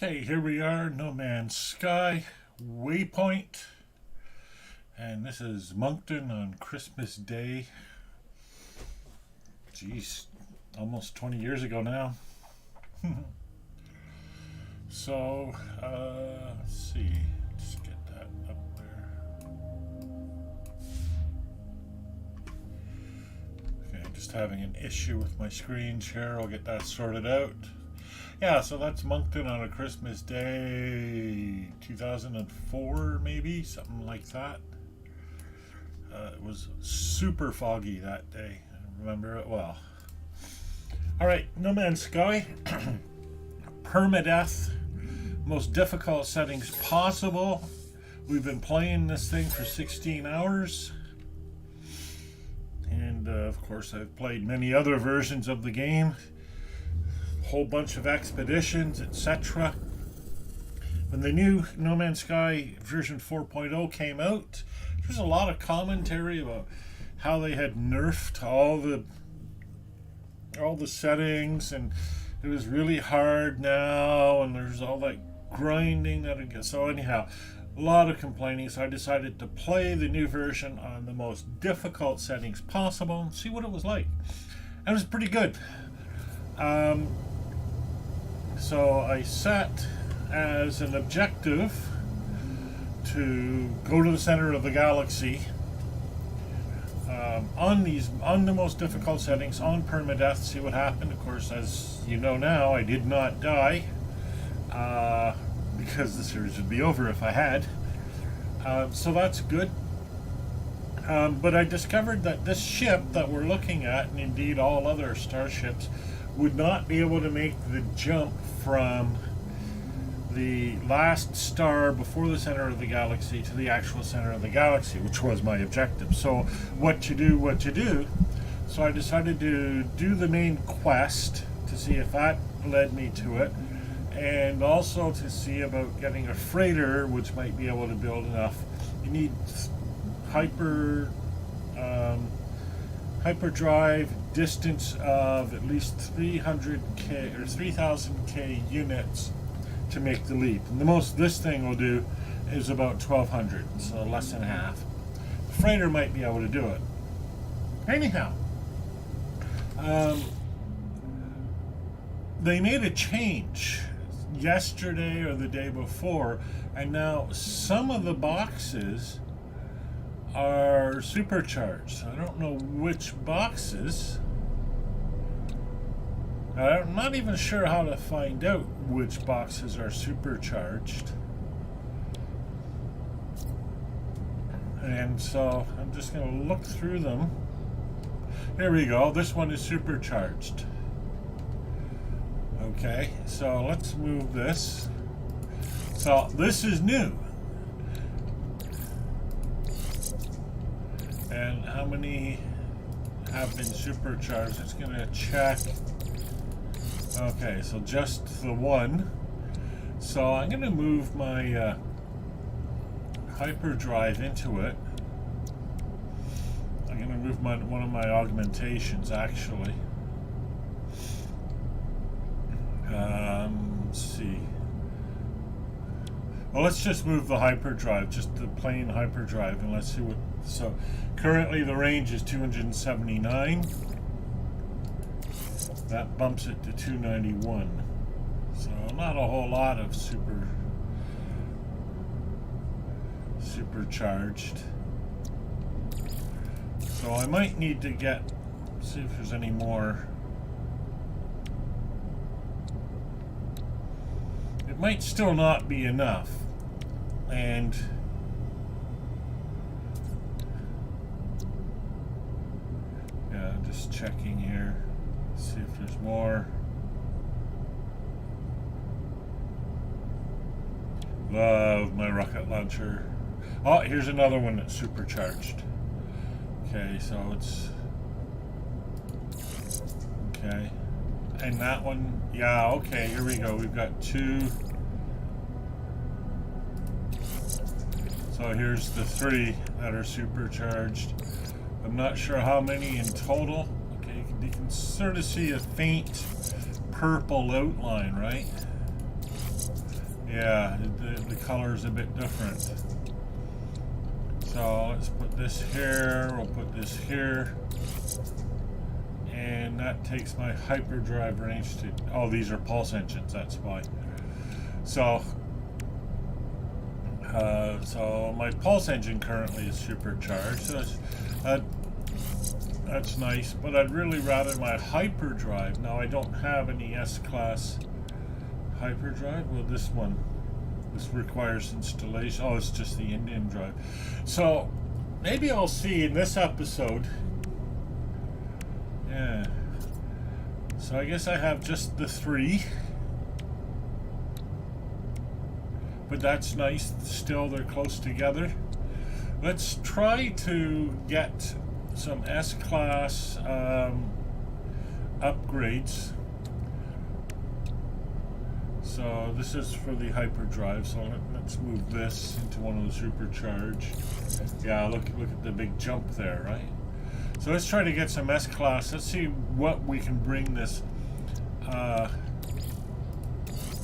Okay, here we are, No Man's Sky, Waypoint, and this is Moncton on Christmas Day. Geez, almost 20 years ago now. So, let's see, just get that up there. Okay, just having an issue with my screens here. I'll get that sorted out. Yeah, so that's Moncton on a Christmas Day, 2004 maybe, something like that. It was super foggy that day. I remember it well. All right, No Man's Sky, permadeath, most difficult settings possible. We've been playing this thing for 16 hours. And of course, I've played many other versions of the game. Whole bunch of expeditions, etc. When the new No Man's Sky version 4.0 came out, there was a lot of commentary about how they had nerfed all the settings, and it was really hard now, and there's all that grinding that it gets. So anyhow, a lot of complaining. So I decided to play the new version on the most difficult settings possible and see what it was like. And it was pretty good. So I set as an objective to go to the center of the galaxy on the most difficult settings, on permadeath, see what happened. Of course, as you know now, I did not die because the series would be over if I had. So that's good. But I discovered that this ship that we're looking at, and indeed all other starships, would not be able to make the jump from the last star before the center of the galaxy to the actual center of the galaxy, which was my objective. So what you do. So I decided to do the main quest to see if that led me to it, and also to see about getting a freighter which might be able to build enough. You need hyperdrive distance of at least 300k or 3000k units to make the leap. And the most this thing will do is about 1200, so less than half. The freighter might be able to do it. Anyhow, they made a change yesterday or the day before, and now some of the boxes are supercharged. I don't know which boxes. I'm not even sure how to find out which boxes are supercharged. And so I'm just going to look through them. Here we go. This one is supercharged. Okay, so let's move this. So this is new. And how many have been supercharged? It's going to check. Okay, so just the one. So I'm going to move my hyperdrive into it. I'm going to move one of my augmentations, actually. Let's see. Well, let's just move the hyperdrive, just the plain hyperdrive, and let's see what. So currently the range is 279. That bumps it to 291. So not a whole lot of supercharged. So I might need to see if there's any more. It might still not be enough. And yeah, just checking here. See if there's more. Love my rocket launcher. Oh, here's another one that's supercharged. Okay, so it's okay. And that one, yeah, okay, here we go. We've got two. So here's the three that are supercharged. I'm not sure how many in total. Okay, you can sort of see a faint purple outline, right? Yeah, the color is a bit different. So let's put this here, we'll put this here. And that takes my hyperdrive range to, oh, these are pulse engines, that's why. So, so my pulse engine currently is supercharged, so that's nice, but I'd really rather my hyperdrive. Now I don't have any S-Class hyperdrive. Well, this requires installation. Oh, it's just the Indian drive. So maybe I'll see in this episode. Yeah. So I guess I have just the 3. But that's nice. Still, they're close together. Let's try to get some S-Class upgrades. So this is for the hyperdrive. So let's move this into one of the supercharged. Yeah, look at the big jump there, right? So let's try to get some S-Class. Let's see what we can bring this up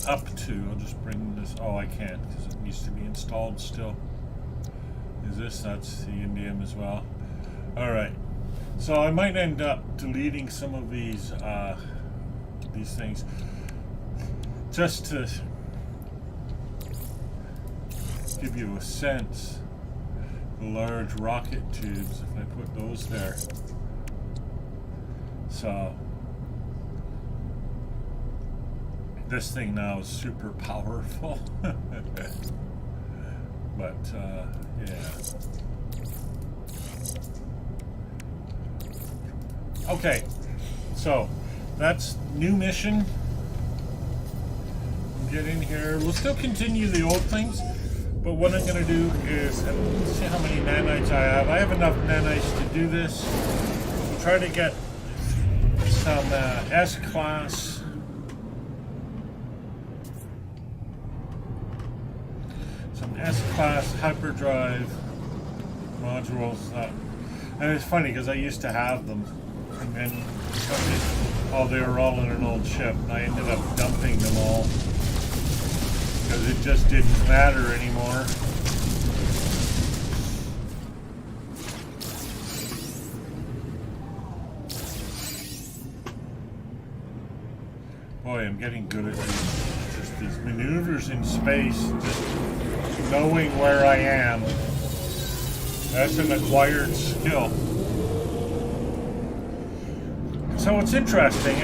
to. I'll just bring this. Oh, I can't because it needs to be installed still. Is this? That's the Indian as well. All right. So I might end up deleting some of these things just to give you a sense. The large rocket tubes, if I put those there. So this thing now is super powerful. But yeah. Okay, so that's new mission. Get in here. We'll still continue the old things, but what I'm going to do is see how many nanites I have. I have enough nanites to do this. We'll try to get some S-Class. Some S-Class hyperdrive modules. And it's funny because I used to have them, and then they were all in an old ship, and I ended up dumping them all because it just didn't matter anymore. Boy, I'm getting good at these maneuvers in space, just knowing where I am. That's an acquired skill. So it's interesting.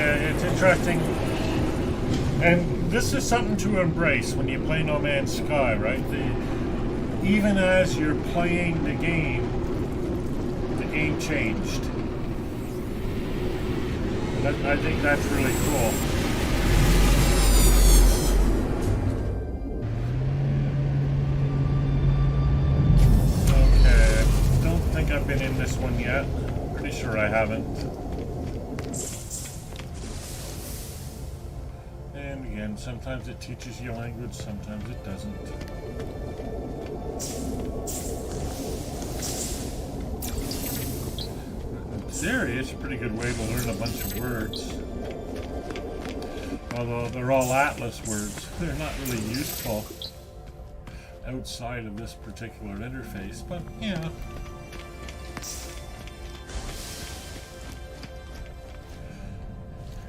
And this is something to embrace when you play No Man's Sky, right? Even as you're playing the game changed. I think that's really cool. Okay, I don't think I've been in this one yet. Pretty sure I haven't. And again, sometimes it teaches you language, sometimes it doesn't. In theory, it's a pretty good way to learn a bunch of words. Although they're all Atlas words, they're not really useful outside of this particular interface, but yeah.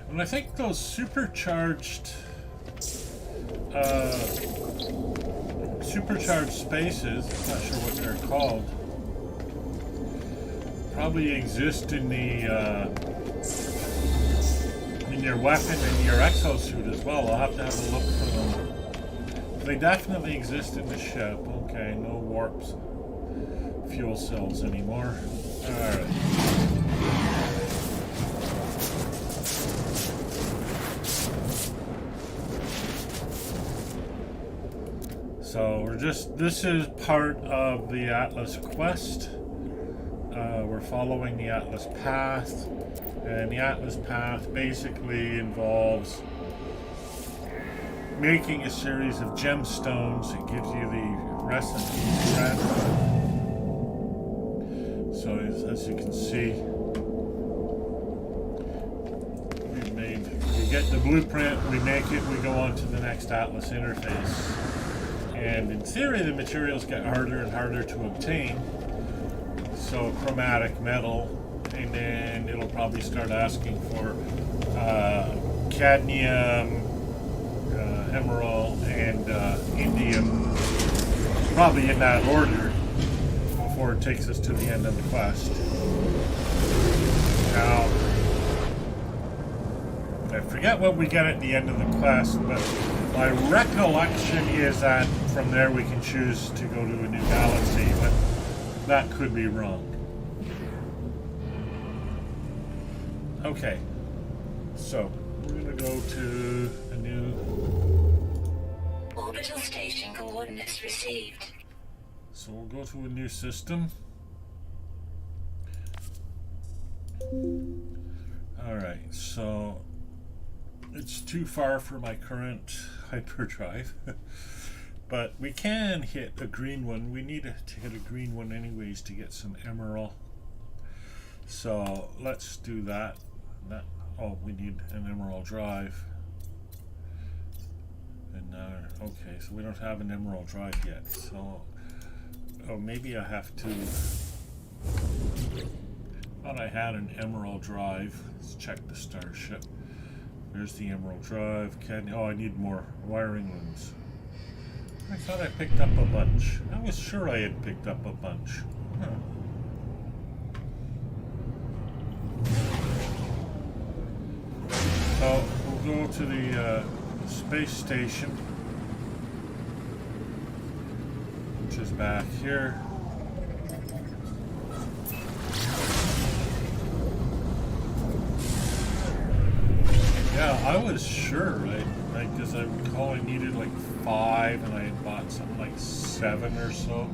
And I think those supercharged spaces, I'm not sure what they're called, probably exist in your weapon and your exosuit as well. I'll have to have a look for them. They definitely exist in the ship. Okay, no warps, fuel cells anymore. Alright. So this is part of the Atlas quest. We're following the Atlas path, and the Atlas path basically involves making a series of gemstones. It gives you the recipe for it. So as you can see, we've get the blueprint, we make it, we go on to the next Atlas interface. And in theory, the materials get harder and harder to obtain. So chromatic metal, and then it'll probably start asking for cadmium, emerald, and indium, probably in that order, before it takes us to the end of the quest. Now, I forget what we get at the end of the quest, but my recollection is that from there we can choose to go to a new galaxy, but that could be wrong. Okay, so we're going to go to a new... Orbital station coordinates received. So we'll go to a new system. Alright, so it's too far for my current hyperdrive. But we can hit a green one. We need to hit a green one anyways to get some emerald. So let's do that. Oh, we need an emerald drive. And okay, so we don't have an emerald drive yet. So, oh, maybe I have to. Thought I had an emerald drive. Let's check the starship. There's the emerald drive. Oh, I need more wiring rooms. I thought I picked up a bunch. I was sure I had picked up a bunch. Huh. So we'll go to the space station, which is back here. Yeah, I was sure, right? Because I recall I needed like 5 and I had bought something like 7 or so.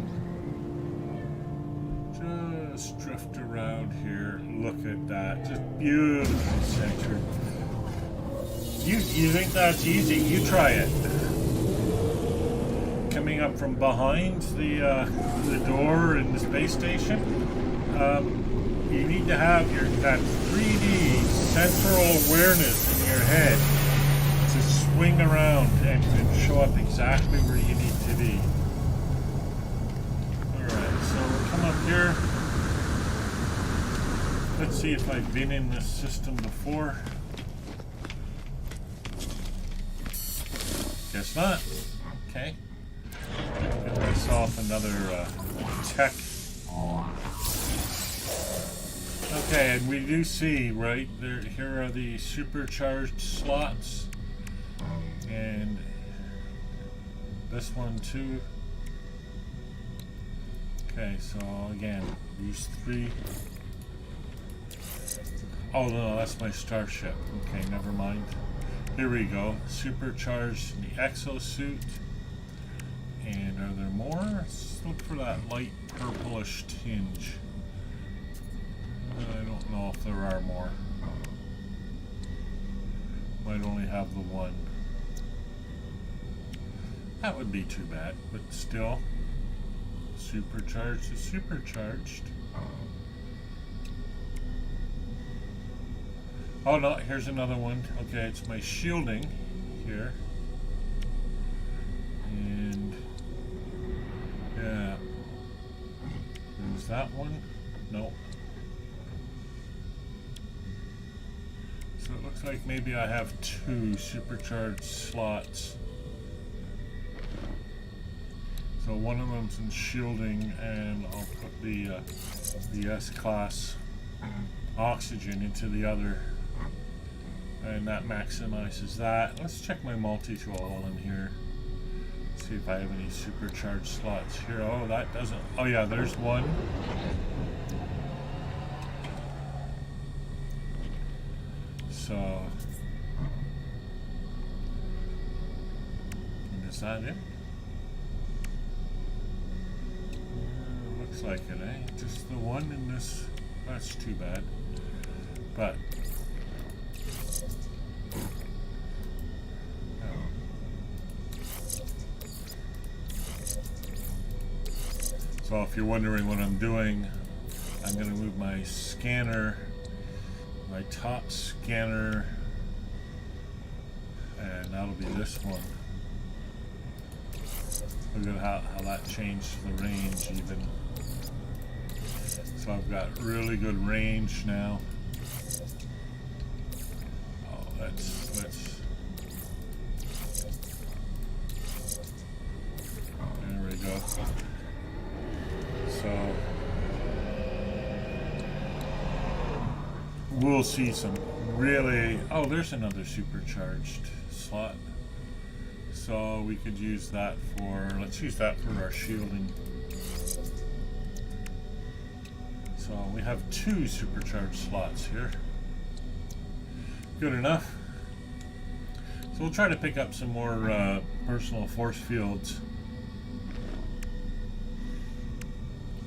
Just drift around here. Look at that. Just beautifully centered. You think that's easy? You try it. Coming up from behind the door in the space station, you need to have that 3D central awareness in your head to swing around and show up exactly where you need to be. Alright, so we'll come up here. Let's see if I've been in this system before. Guess not. Okay. Get myself another tech. Okay, and we do see, right, there. Here are the supercharged slots. And this one too. Okay, so again, these 3. Oh no, that's my starship. Okay, never mind. Here we go. Supercharged the exosuit. And are there more? Let's look for that light purplish tinge. I don't know if there are more. Might only have the one. That would be too bad, but still. Supercharged is supercharged. Oh no, here's another one. Okay, it's my shielding here. And yeah. There's that one. Nope. So it looks like maybe I have 2 supercharged slots. So one of them's in shielding, and I'll put the S-class oxygen into the other. And that maximizes that. Let's check my multi-tool while I'm here. See if I have any supercharged slots here. Oh, that doesn't. Oh yeah, there's one. So, and is that it? Looks like it, eh? Just the one in this. That's too bad. But. So if you're wondering what I'm doing, I'm going to move my scanner, my top scanner and that'll be this one. Look at how that changed the range even. So I've got really good range now. Oh, let's there we go. So we'll see some really, oh, there's another supercharged slot. So we could use that for, let's use that for our shielding. So we have 2 supercharged slots here. Good enough. So we'll try to pick up some more personal force fields.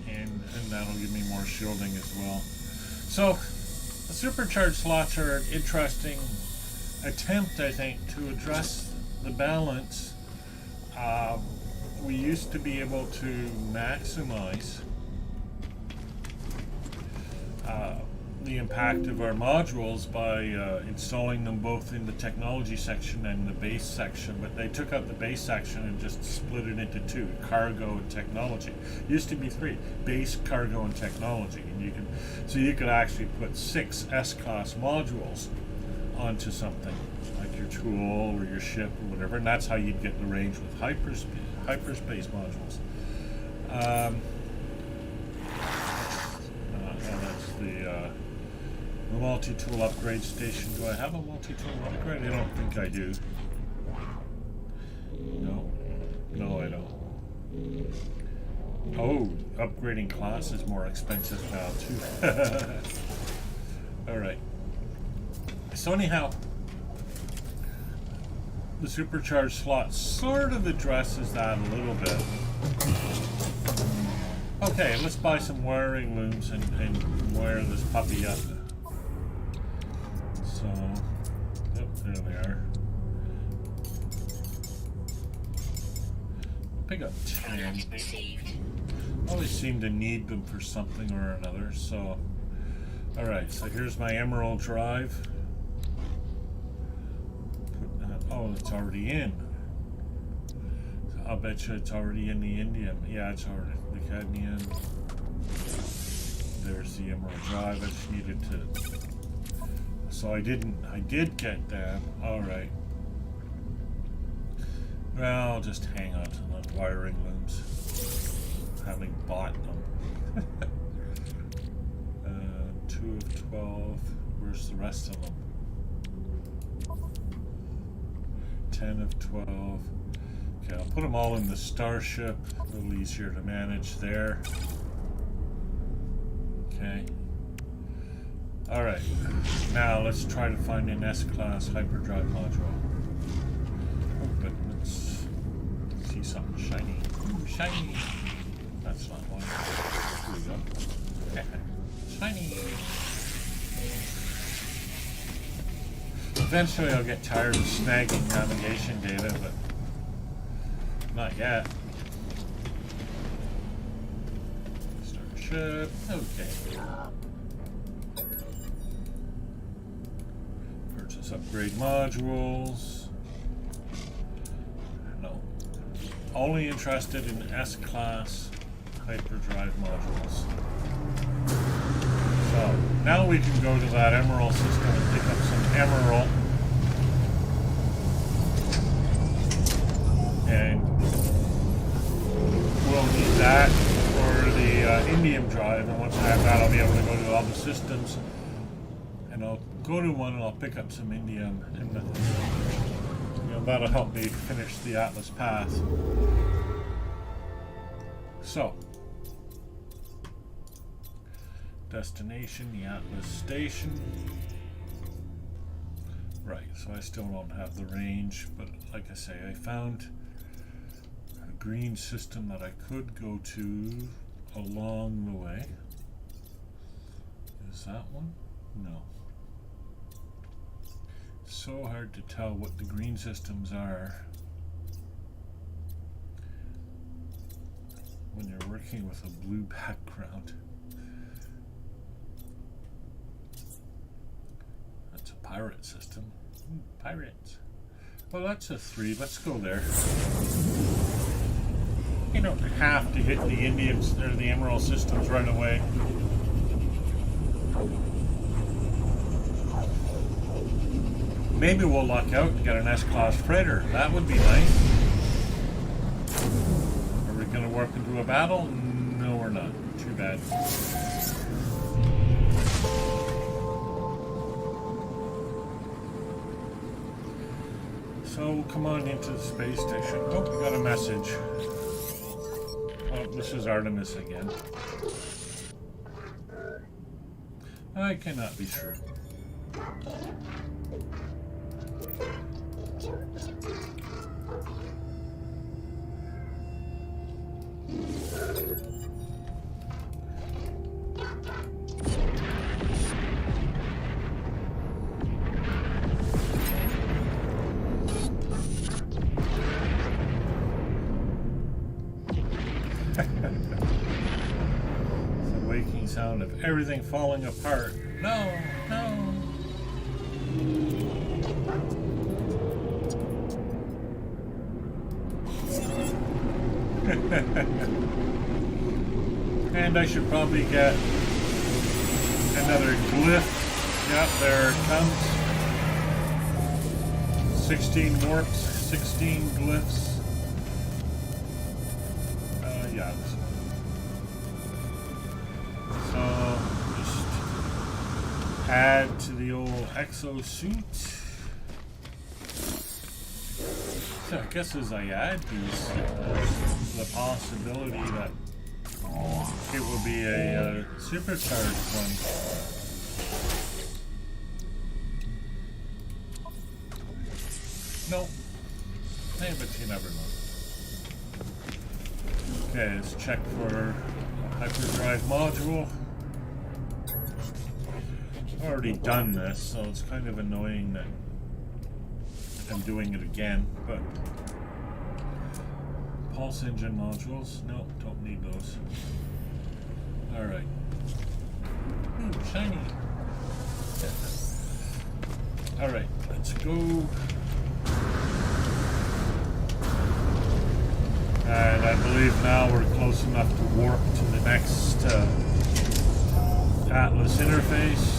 And that'll give me more shielding as well. So the supercharged slots are an interesting attempt, I think, to address the balance. We used to be able to maximize the impact of our modules by installing them both in the technology section and the base section, but they took out the base section and just split it into 2, cargo and technology. It used to be 3, base, cargo, and technology, and you could actually put 6 S-class modules onto something like your tool or your ship or whatever, and that's how you'd get the range with hyperspace modules. That's the multi-tool upgrade station. Do I have a multi-tool upgrade? I don't think I do. No, I don't. Oh, upgrading class is more expensive now too. All right. So anyhow, the supercharged slot sort of addresses that a little bit. Okay, let's buy some wiring looms and wire this puppy up. So, yep, there they are. Pick up 10. Always seem to need them for something or another. So, alright, so here's my emerald drive. Oh, it's already in. So I'll bet you it's already in the indium. Yeah, it's already the cadmium. There's the emerald drive. I just needed to. So I did get that. Alright. Well, I'll just hang on to the wiring looms. Having bought them. 2 of 12. Where's the rest of them? 10 of 12. Okay, I'll put them all in the starship. A little easier to manage there. Okay. Alright. Now let's try to find an S-class hyperdrive module. Oh, but let's see something shiny. Ooh, shiny! That's not one. Here we go. Shiny! Eventually I'll get tired of snagging navigation data, but not yet. Starship. Okay. Purchase upgrade modules. No. Only interested in S-class hyperdrive modules. So now we can go to that emerald system and pick up some emerald. And we'll need that for the indium drive. And once I have that, I'll be able to go to all the systems. And I'll go to one and I'll pick up some indium. And that'll help me finish the Atlas path. So. Destination, the Atlas station. Right, so I still don't have the range, but like I say, I found a green system that I could go to along the way. Is that one? No. So hard to tell what the green systems are when you're working with a blue background. Pirate system. Ooh, pirates. Well, that's a 3. Let's go there. You don't have to hit the Indians or the Emerald systems right away. Maybe we'll luck out and get an S-Class freighter. That would be nice. Are we going to warp into a battle? No, we're not. Too bad. So, come on into the space station. Oh, we got a message. Oh, this is Artemis again. I cannot be sure. Sound of everything falling apart. No, no. And I should probably get another glyph. Yep, there it comes. 16 warps, 16 glyphs. Yeah. So, just add to the old exosuit. So I guess as I add these, the possibility that it will be a supercharged one. Nope. Hey, but you never know. Okay, let's check for hyperdrive module. I've already done this, so it's kind of annoying that I'm doing it again, but pulse engine modules, no, don't need those. Alright. Shiny. Alright, let's go. And I believe now we're close enough to warp to the next Atlas interface.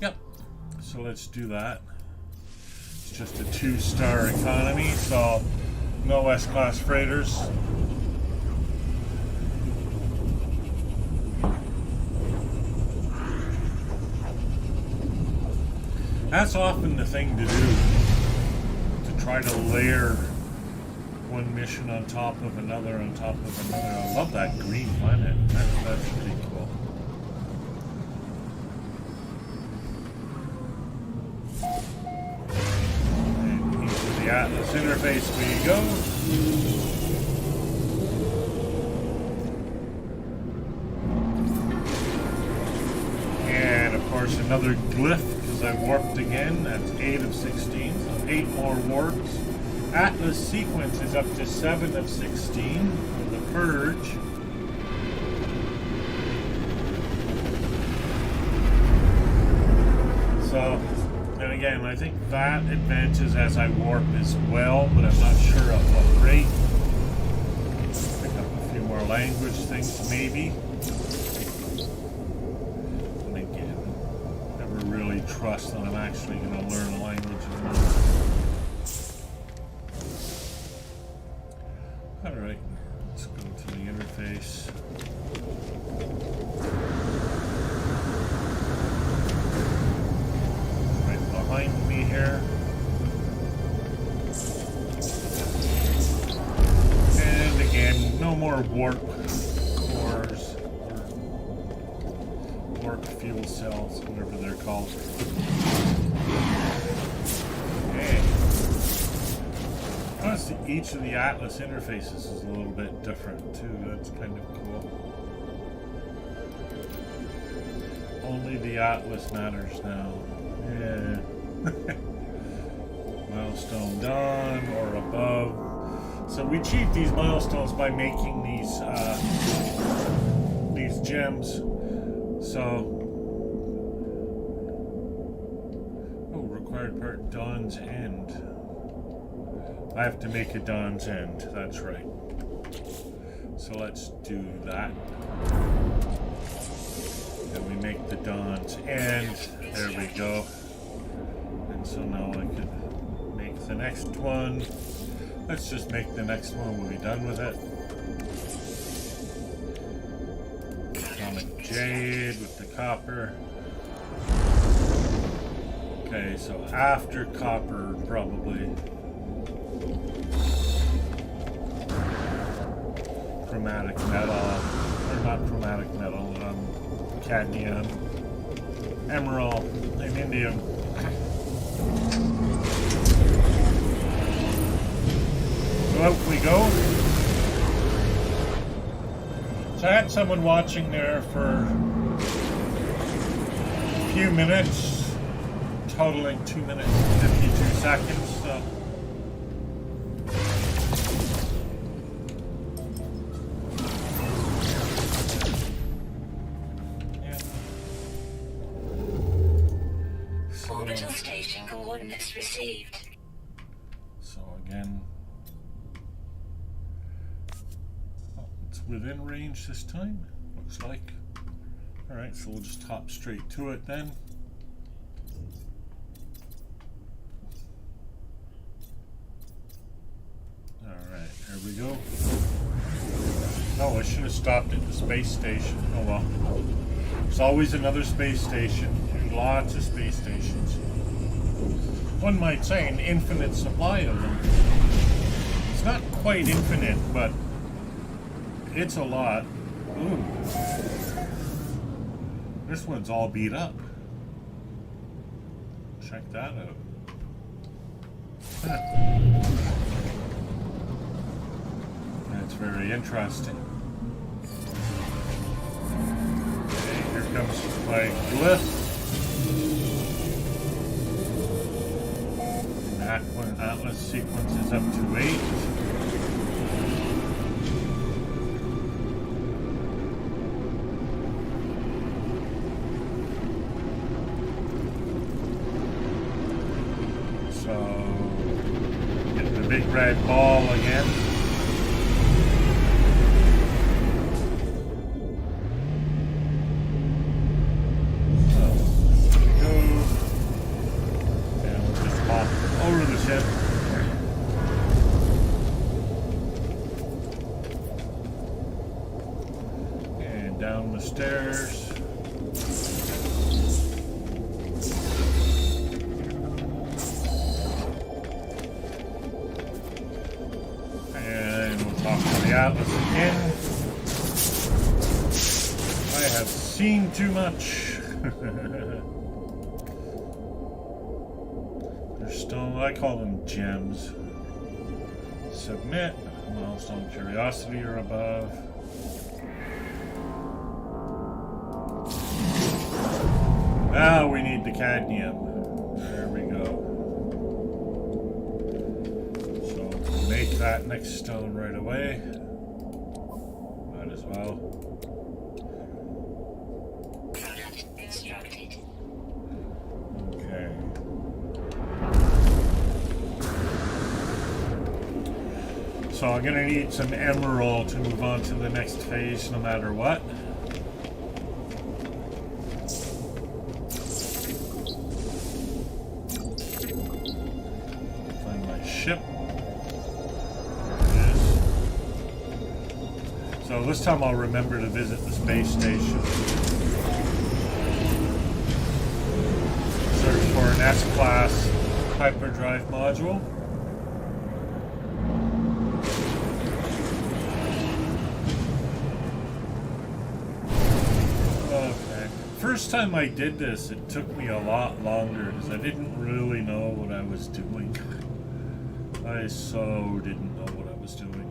Yep, so let's do that. It's just a 2-star economy, so no S-Class freighters. That's often the thing to do, to try to layer one mission on top of another on top of another. I love that green planet. That's pretty cool. And into the Atlas interface we go. And of course another glyph. I warped again. That's 8 of 16, so 8 more warps. Atlas sequence is up to 7 of 16 for the purge. So, and again, I think that advances as I warp as well, but I'm not sure at what rate. Pick up a few more language things, maybe. Really trust that I'm actually going to learn a language. Alright, let's go to the interface. Right behind me here. And again, no more warp cores. Warp fuel cells, whatever they're called. Okay. Honestly, each of the Atlas interfaces is a little bit different too. That's kind of cool. Only the Atlas matters now. Yeah. Milestone done or above. So we achieved these milestones by making these gems. So, oh, required part Dawn's End. I have to make a Dawn's End. That's right. So let's do that. And we make the Dawn's End. There we go. And so now I can make the next one. Let's just make the next one. We'll be done with it. Atomic Jade with the copper. Okay, so after copper, probably. Chromatic metal. Or not chromatic metal. Cadmium. Emerald. And indium. So out we go. So I had someone watching there for a few minutes, totaling 2 minutes and 52 seconds. So yeah. Orbital station coordinates received. So again, oh, it's within range this time, looks like. Alright, so we'll just hop straight to it then. Alright, here we go. Oh, I should have stopped at the space station. Oh well. There's always another space station. There's lots of space stations. One might say an infinite supply of them. It's not quite infinite, but it's a lot. Ooh. This one's all beat up. Check that out. Huh. That's very interesting. Okay, here comes my glyph. That one, Atlas sequence is up to 8. So, get the big red ball again. Down the stairs. And we'll talk to the Atlas again. I have seen too much. They're stone, I call them gems. Submit. Milestone curiosity or above. Now we need the cadmium. There we go. So make that next stone right away. Might as well. Product constructed. Okay. So I'm gonna need some emerald to move on to the next phase no matter what. Ship. There it is. So this time I'll remember to visit the space station. Search for an S-class hyperdrive module. Okay. First time I did this, it took me a lot longer because I didn't really know what I was doing. I so didn't know what I was doing.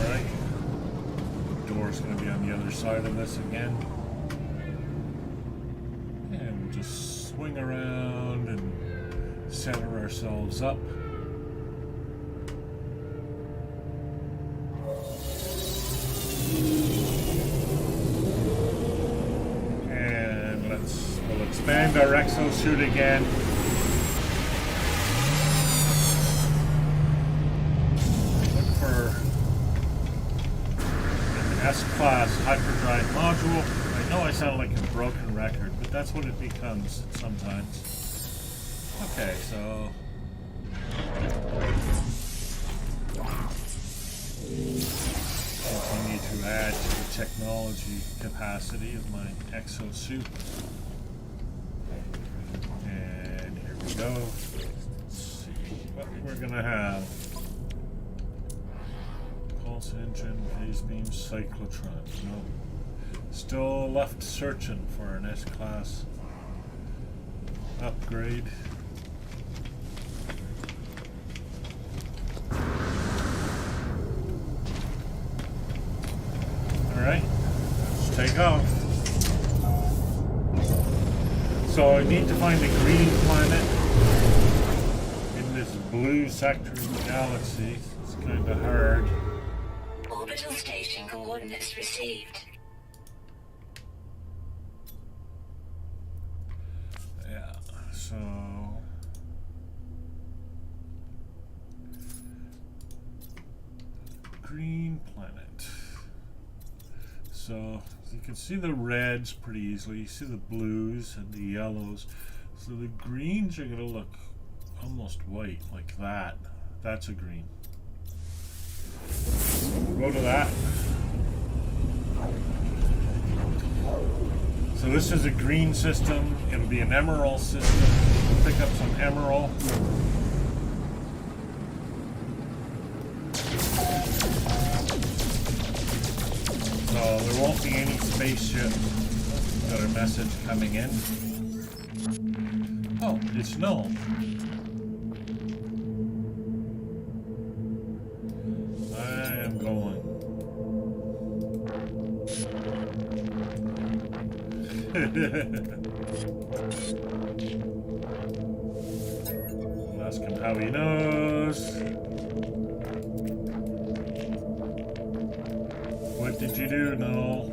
Alright. Door's going to be on the other side of this again. around and center ourselves up. And we'll expand our exosuit again. Look for an S-Class hyperdrive module. I know I sound like a broken record, but that's what it becomes sometimes. Okay, so continue to add to the technology capacity of my exosuit. And here we go. Let's see what we're gonna have. Pulse engine, phase beam, cyclotron. No. Still left searching for an S-Class upgrade. Alright, let's take off. So I need to find a green planet in this blue sector of the galaxy. It's kind of hard. Orbital station coordinates received. Yeah, so green planet. So you can see the reds pretty easily. You see the blues and the yellows. So the greens are going to look almost white, like that. That's a green. So we'll go to that. So this is a green system. It'll be an emerald system. We'll pick up some emerald. So there won't be any spaceship. Got a message coming in. Oh, it's no. I am going. I'll ask him how he knows. What did you do? No.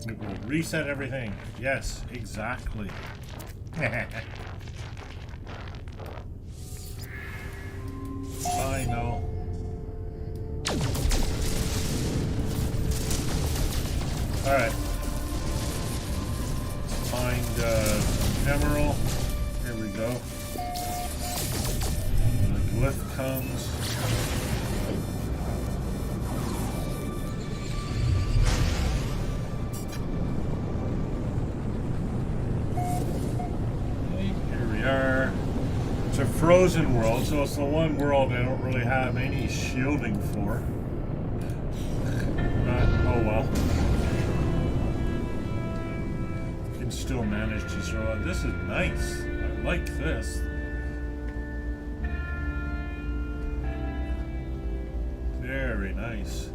It will reset everything. Yes, exactly. I know. Alright. Find emerald. Here we go. The glyph comes. Okay, here we are. It's a frozen world, so it's the one world I don't really have any shielding for. Oh well. Still managed to throw it. This is nice. I like this. Very nice.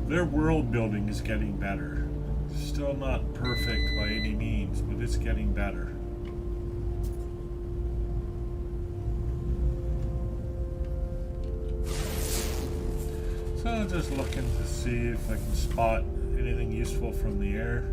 Their world building is getting better. Still not perfect by any means, but it's getting better. So just looking to see if I can spot anything useful from the air.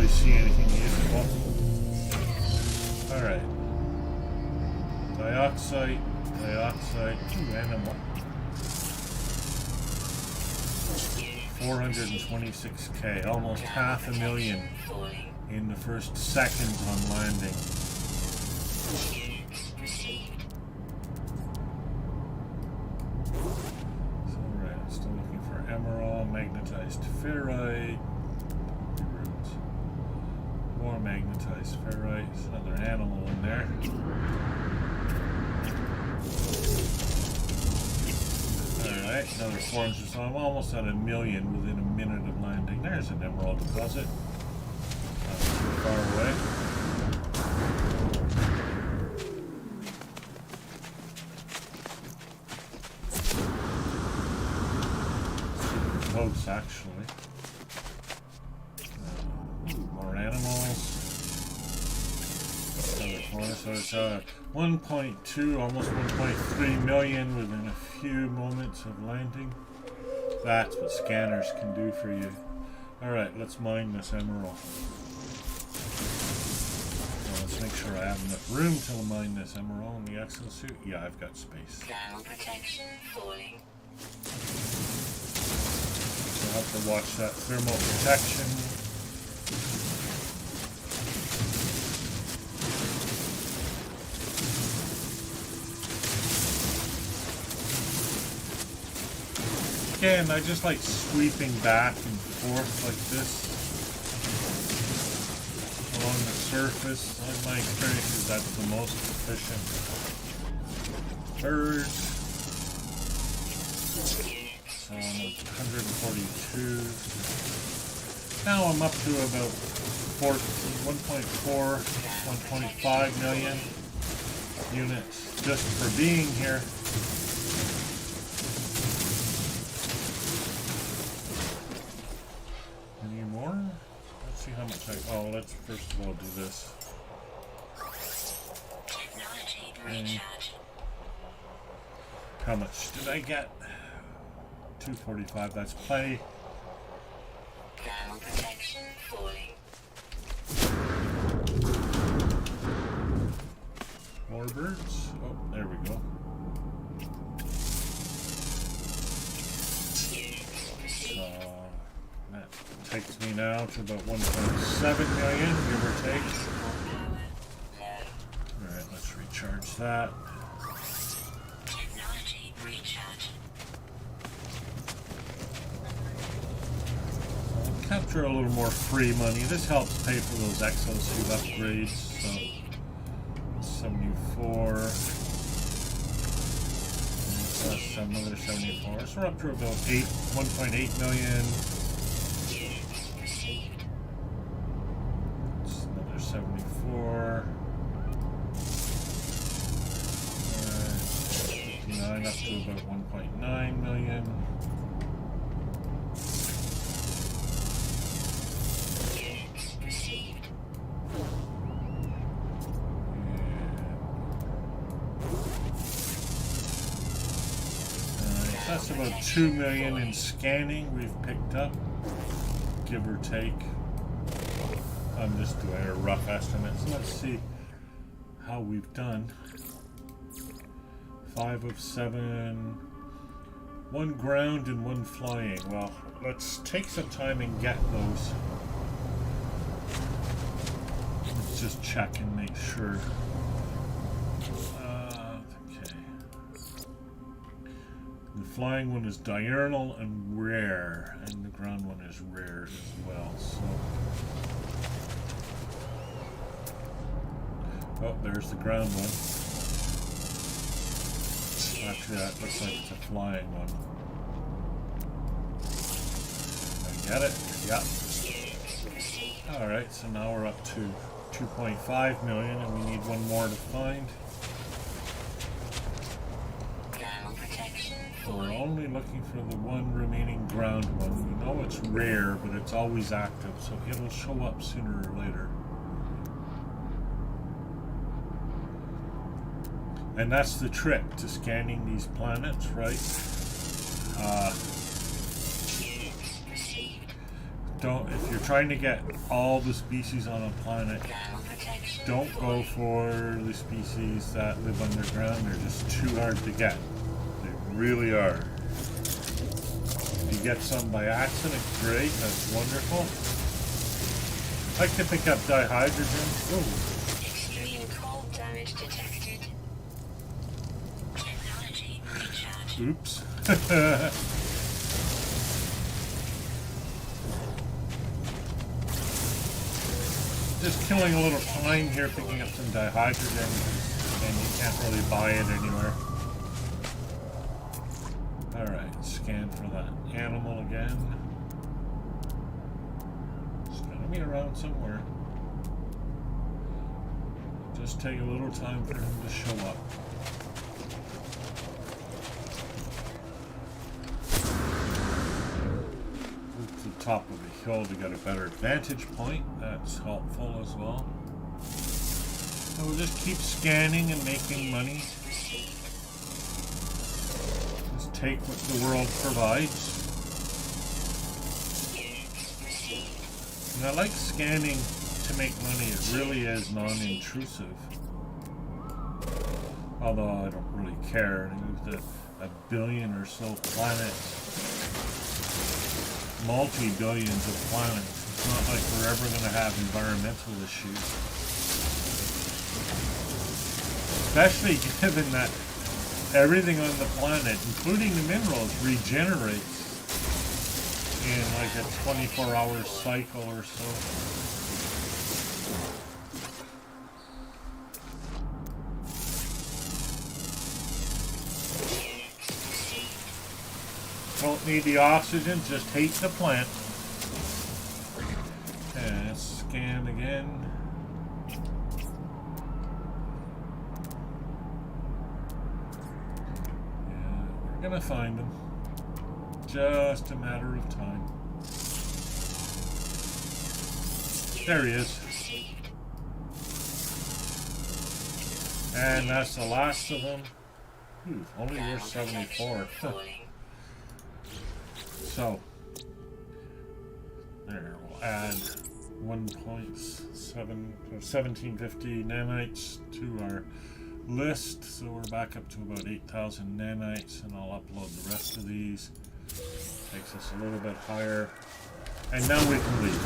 See anything useful. Alright. Dioxide, animal. 426k, almost 500,000 in the first seconds on landing. So, alright, still looking for emerald, magnetized ferrite. More magnetized ferrite. There's another animal in there. Alright. Alright, another 400, so I'm almost at 1,000,000 within a minute of landing. There's an emerald deposit. Not too far away. Super close, actually. More animals. Another corner, so it's 1.2, almost 1.3 million within a few moments of landing. That's what scanners can do for you. Alright, let's mine this emerald. So let's make sure I have enough room to mine this emerald in the exosuit. Yeah, I've got space. Thermal protection falling. So I'll have to watch that thermal protection. Again, I just like sweeping back and forth like this along the surface. In my experience, is that's the most efficient. Birds. So I'm at 142. Now I'm up to about 1.4, 1.5 million units just for being here. How much let's first of all do this. Technology recharge. How much did I get? 245, that's plenty. Thermal protection falling. More birds. Oh, there we go. That takes me now to about 1.7 million, give or take. Alright, let's recharge that. Technology recharge. I'll capture a little more free money. This helps pay for those exosuit upgrades. So 74. Plus another 74. So we're up to about 1.8 million. 74. 59 up to about 1.9 million. That's about 2 million in scanning we've picked up, give or take. I'm just doing a rough estimate, so let's see how we've done. 5 of 7, 1 ground and 1 flying. Well, let's take some time and get those. Let's just check and make sure. Okay. The flying one is diurnal and rare, and the ground one is rare as well. So. Oh, there's the ground one. Actually, that looks like it's a flying one. I get it? Yeah. Alright, so now we're up to 2.5 million, and we need 1 more to find. So we're only looking for the 1 remaining ground one. We know it's rare, but it's always active, so it'll show up sooner or later. And that's the trick to scanning these planets, right? If you're trying to get all the species on a planet, don't go for the species that live underground. They're just too hard to get. They really are. If you get some by accident, great, that's wonderful. I like to pick up dihydrogen. Ooh. Extreme cold damage detected. Technology recharge. Oops. Just killing a little time here, picking up some dihydrogen, and you can't really buy it anywhere. Alright. Scan for that animal again. It's gonna be around somewhere. Just take a little time for him to show up. At the top of the hill to get a better vantage point. That's helpful as well. So we'll just keep scanning and making money. Just take what the world provides. And I like scanning to make money. It really is non-intrusive. Although I don't really care. There's a billion or so planets. Multi-billions of planets. It's not like we're ever going to have environmental issues. Especially given that everything on the planet, including the minerals, regenerates in like a 24-hour cycle or so. Don't need the oxygen, just hate the plant. And scan again. Yeah, we're gonna find him. Just a matter of time. There he is. And that's the last of them. Ooh, only worth 74. So, there, we'll add 1750 nanites to our list. So we're back up to about 8,000 nanites, and I'll upload the rest of these. Takes us a little bit higher. And now we can leave.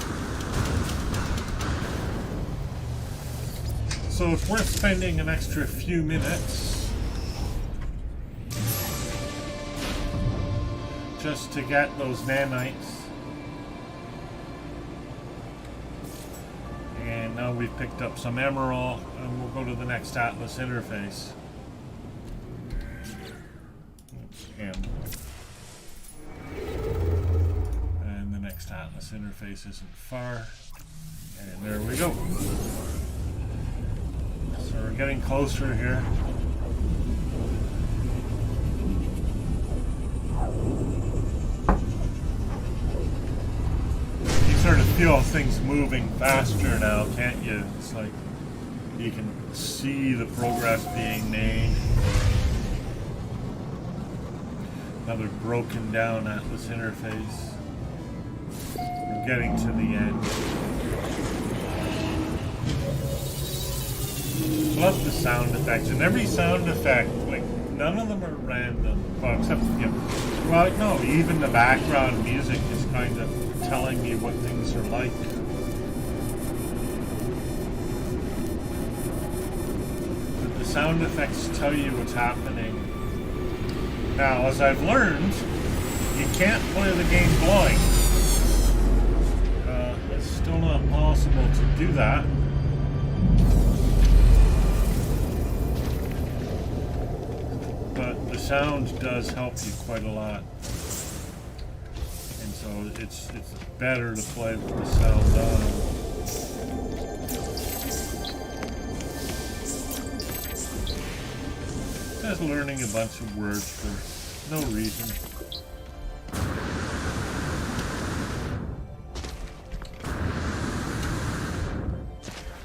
So it's worth spending an extra few minutes just to get those nanites. And now we've picked up some emerald, and we'll go to the next Atlas interface. And the next Atlas interface isn't far. And there we go. So we're getting closer here. Sort of feel things moving faster now, can't you? It's like you can see the progress being made. Another broken down Atlas interface. We're getting to the end. Love the sound effects, and every sound effect, like none of them are random. Well, except well, no, even the background music is kind of telling me what things are like. But the sound effects tell you what's happening. Now, as I've learned, you can't play the game blind. It's still not possible to do that. But the sound does help you quite a lot. So it's better to play with the sound on. Just learning a bunch of words for no reason.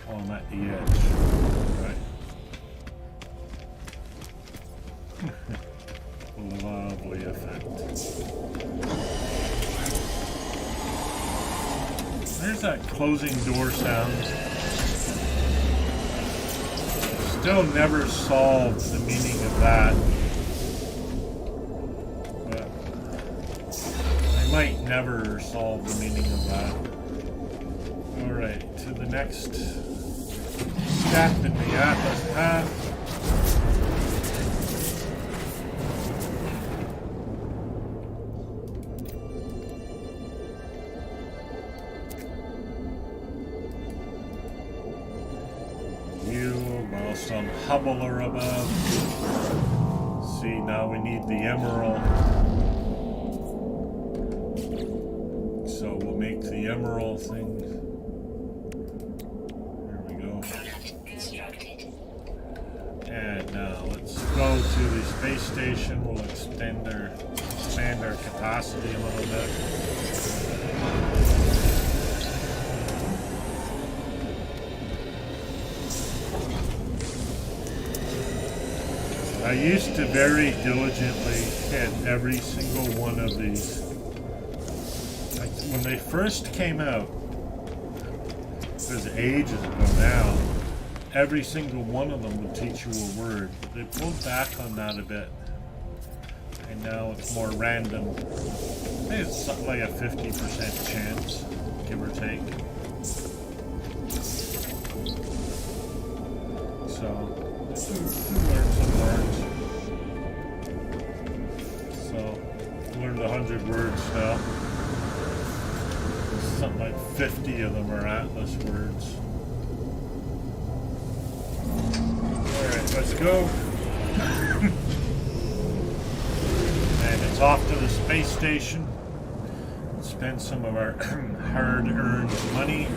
Oh, I'm at the edge. Right. Lovely effect. There's that closing door sound. Still never solved the meaning of that. But I might never solve the meaning of that. Alright, to the next step in the Atlas path. Some Hubble are above. See, now we need the emerald. emerald thing. There we go. Product constructed. And now let's go to the space station. We'll expand our capacity a little bit. I used to very diligently hit every single one of these. Like when they first came out, it was ages ago now, every single one of them would teach you a word. They pulled back on that a bit. And now it's more random. I think it's something like a 50% chance, give or take. So, learn some words. So, learned 100 words now. Something like 50 of them are Atlas words. Alright, let's go. And it's off to the space station. Spend some of our hard-earned money.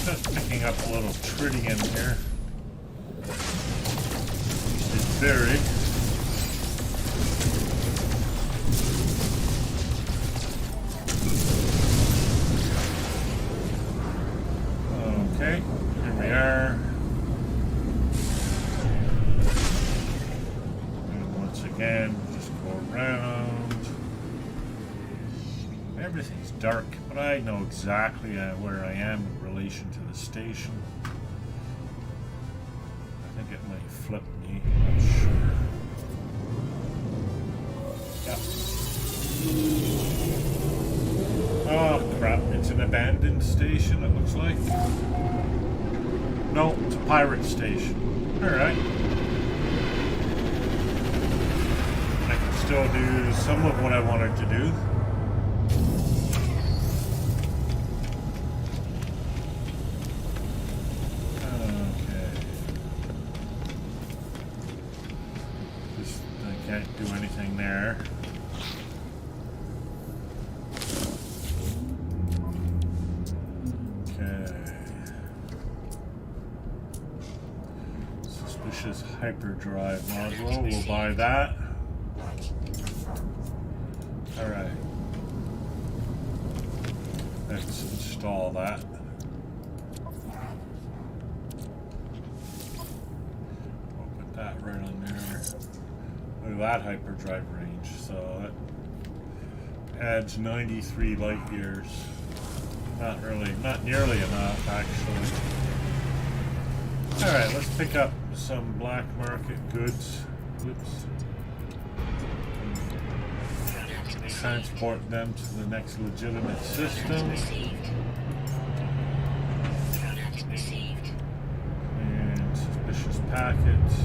Just picking up a little tritium here. It's buried. Okay, here we are. And once again, just go around. Everything's dark, but I know exactly where I am in relation to the station. I think it might flip me, I'm not sure. Yep. Oh crap, it's an abandoned station, it looks like. No, it's a pirate station. Alright. I can still do some of what I wanted to do. Can't do anything there. Okay. Suspicious hyperdrive module. We'll buy that. Alright. Let's install that. We'll put that right on there. Look at that hyperdrive range, so that adds 93 light years. Not nearly enough, actually. Alright, let's pick up some black market goods. Oops. Transport them to the next legitimate system. And suspicious packets.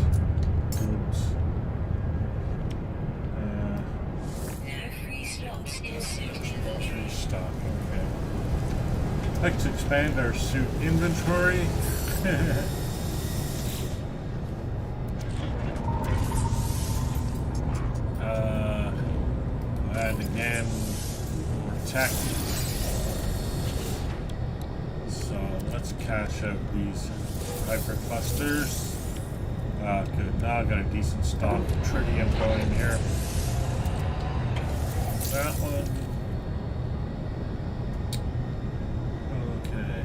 Goods. Free stock, okay. I'd like to expand our suit inventory. And again, more tech. So let's cash out these hyperclusters. Good. Now I've got a decent stock of tritium going here. That one. Okay.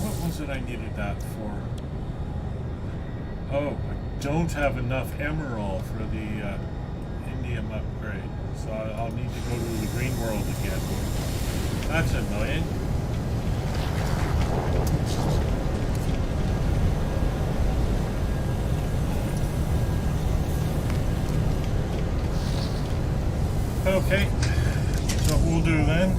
What was it I needed that for? Oh, I don't have enough emerald for the indium upgrade. So I'll need to go to the green world again. That's annoying. Okay, so what we'll do then,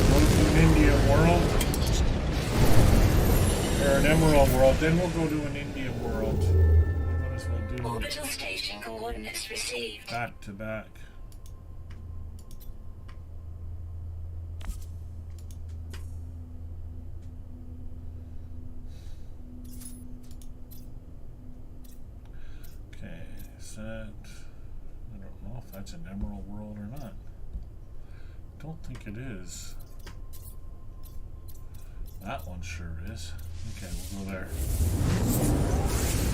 go to an Indian world, or an emerald world, then we'll go to an Indian world. as well do Orbital station coordinates received. back to back. Okay, is that, I don't know if that's an emerald world or not. Don't think it is. That one sure is. Okay, we'll go there.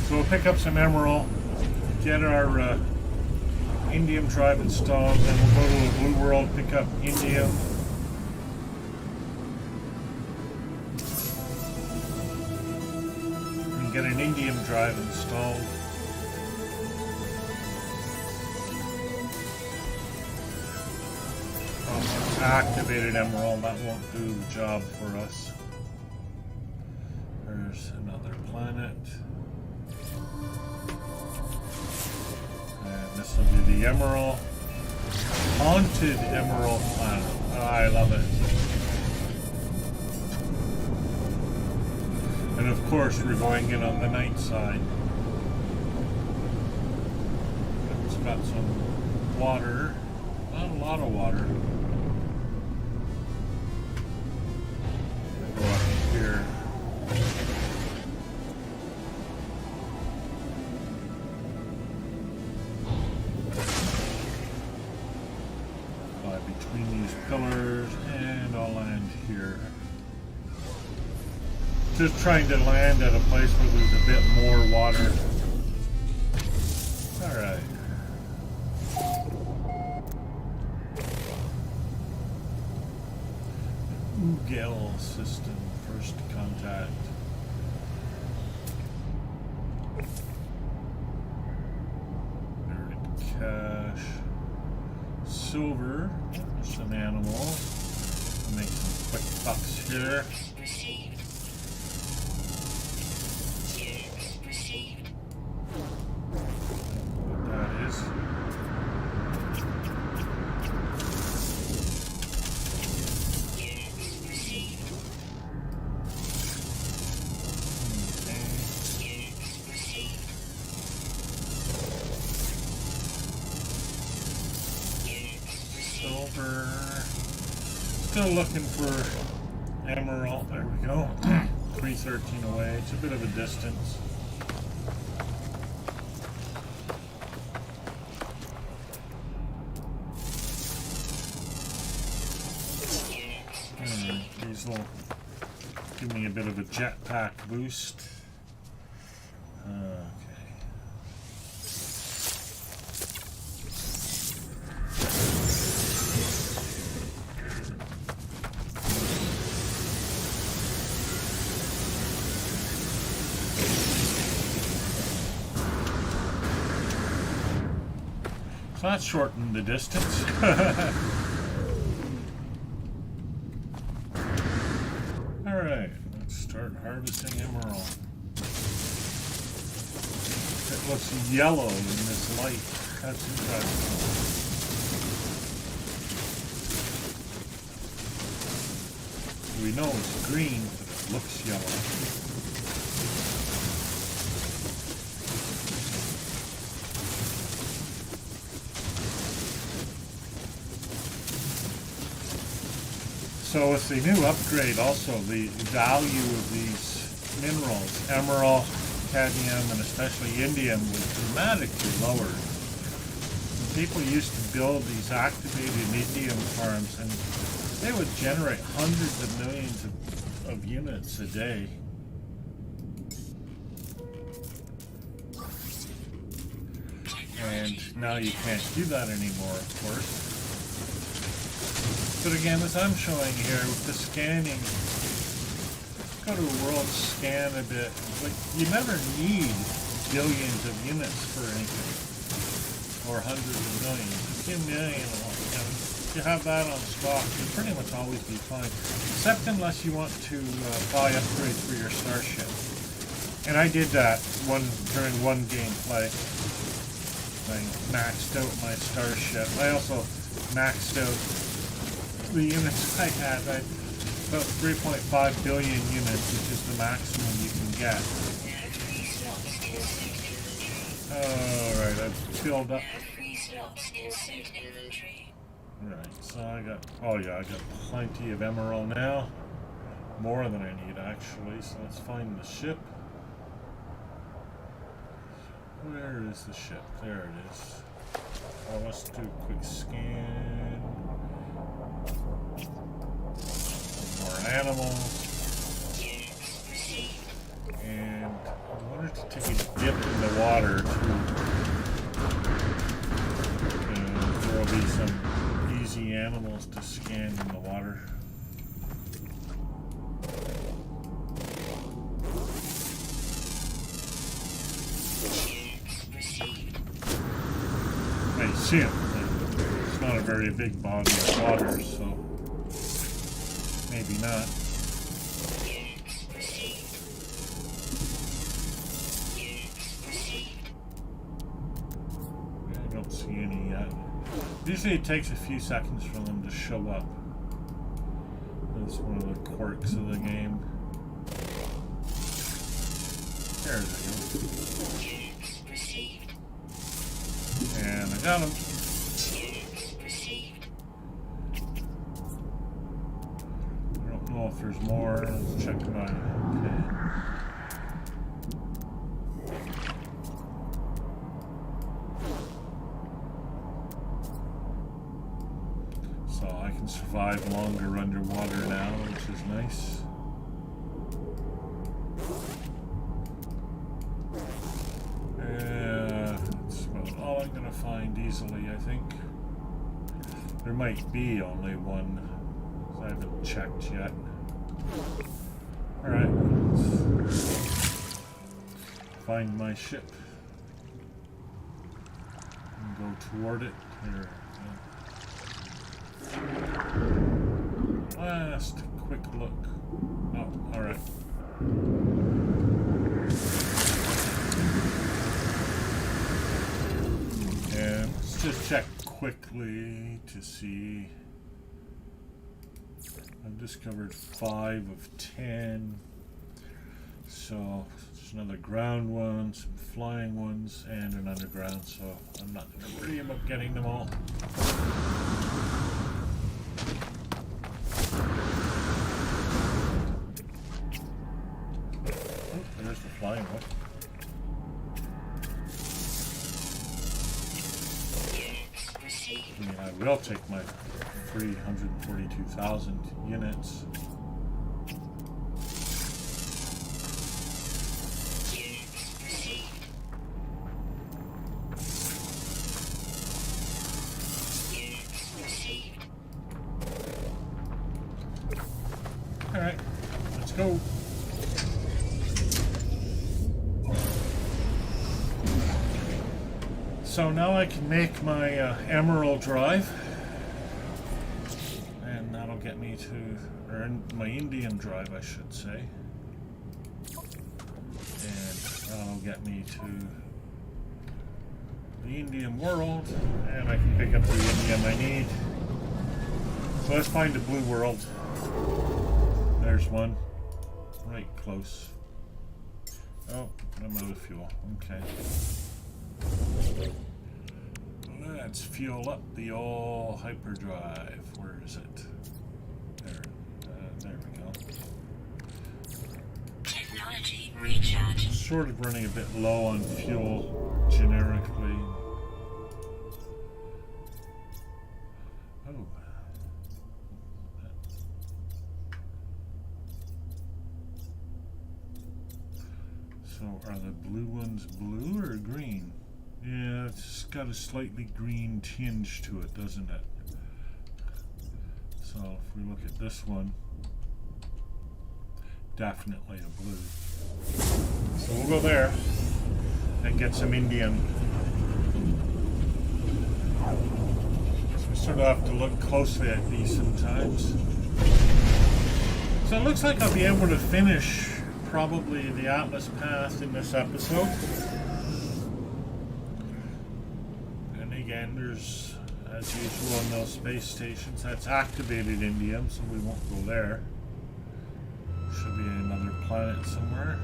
So we'll pick up some emerald, get our indium drive installed, then we'll go to a blue world, pick up indium. And get an indium drive installed. Activated emerald, that won't do the job for us. There's another planet. And this will be the emerald. Haunted emerald planet. Oh, I love it. And of course we're going in on the night side. It's got some water. Not a lot of water. We'll go up here. Between these pillars, and I'll land here. Just trying to land at a place where there's a bit more water. Alright. Ugel system, first contact. Buried cache. Silver, just an animal. Make some quick bucks here. Received. Units received. What that is. Units received. Okay. Units received. Silver. Still looking for emerald. There we go. 313 away. It's a bit of a distance. These will give me a bit of a jetpack boost. Okay. So that shortened the distance. Alright, let's start harvesting emerald. It looks yellow in this light. That's interesting. We know it's green, but it looks yellow. So with the new upgrade also, the value of these minerals, emerald, cadmium, and especially indium, was dramatically lowered. And people used to build these activated indium farms, and they would generate hundreds of millions of units a day. And now you can't do that anymore, of course. But again, as I'm showing here with the scanning, go to world scan a bit. Like, you never need billions of units for anything, or hundreds of millions. A few million, if you have that on stock, you'll pretty much always be fine. Except unless you want to buy upgrades for your starship. And I did that during one gameplay. I maxed out my starship. I also maxed out the units I had. About 3.5 billion units, which is the maximum you can get. filled up. Have 3 slots in suit inventory. Right, so I got, oh yeah, I got plenty of emerald now. More than I need actually, so let's find the ship. Where is the ship? There it is. Oh, let's do a quick scan. More animals. Units received. And I wanted to take a dip in the water too. And there will be some easy animals to scan in the water. Units received. I see it. It's not a very big body of water, so maybe not. Units received. Units received. I don't see any yet. Usually it takes a few seconds for them to show up. That's one of the quirks of the game. There they go. Units received. And I got them. Units received. I don't know if there's more. Let's check my. Okay. So I can survive longer underwater now, which is nice. That's about all I'm gonna find easily, I think. There might be only one. I haven't checked yet. Alright, let's find my ship and go toward it. Here. Last quick look. Oh, alright. And let's just check quickly to see. I've discovered 5 of 10. So there's another ground one, some flying ones, and an underground. So I'm not going to worry about getting them all. Oh, there's the flying one. Units received. I mean, I will take my 342,000 units. Units received. Units received. Alright, let's go. So now I can make my emerald drive. And that'll get me to, or my Indian drive, I should say. And that'll get me to the Indian world. And I can pick up the Indium I need. So let's find the blue world. There's one. Right close. Oh, I'm out of fuel. Okay. Let's fuel up the old hyperdrive. Where is it? There. There we go. Technology recharge. Sort of running a bit low on fuel generically. Oh. So are the blue ones blue or green? Yeah, it's got a slightly green tinge to it, doesn't it? So if we look at this one, definitely a blue. So we'll go there and get some Indian. So we sort of have to look closely at these sometimes. So it looks like I'll be able to finish probably the Atlas Path in this episode. And again, there's, as usual on those space stations, that's activated Indium, so we won't go there. Should be another planet somewhere.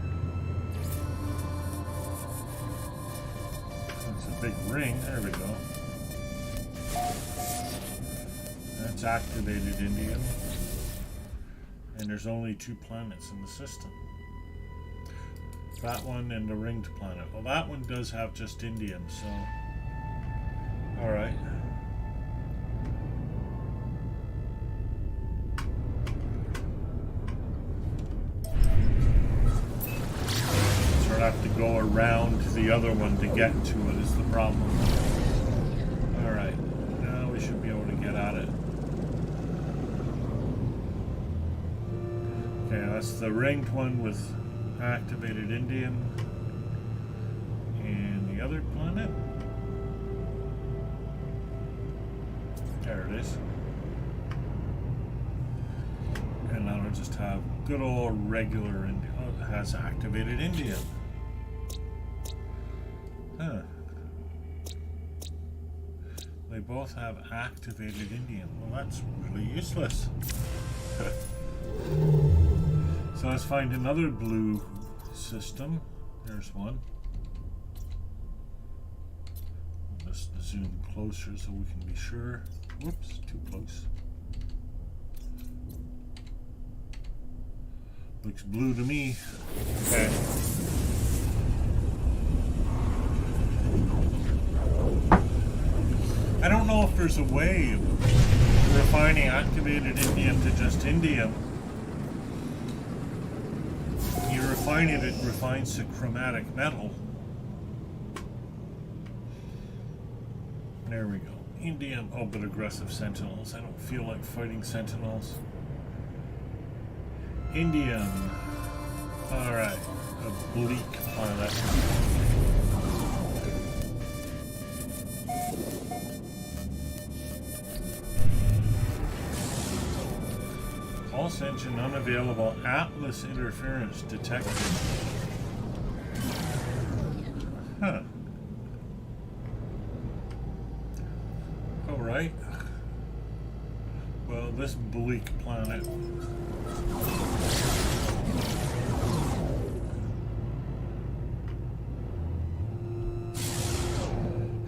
There's big ring. There we go. That's activated indium. And there's only 2 planets in the system. That one and the ringed planet. Well, that one does have just indium, so... Alright. So I'll have to go around the other one to get to it is the problem. Alright. Now we should be able to get at it. Okay, that's the ringed one with activated indium. And the other planet. There it is. And now we'll just have good old regular indium. Oh, it has activated indium. Huh. They both have activated indium. Well, that's really useless. So let's find another blue system. There's one. Let's zoom closer so we can be sure. Whoops, too close. Looks blue to me. Okay. I don't know if there's a way of refining activated indium to just indium. You refine it, it refines the chromatic metal. There we go. Indium. Oh, but aggressive sentinels. I don't feel like fighting sentinels. Indium. Alright. A bleak planet. Pulse engine unavailable. Atlas interference detected. Huh. Alright. Well, this bleak planet.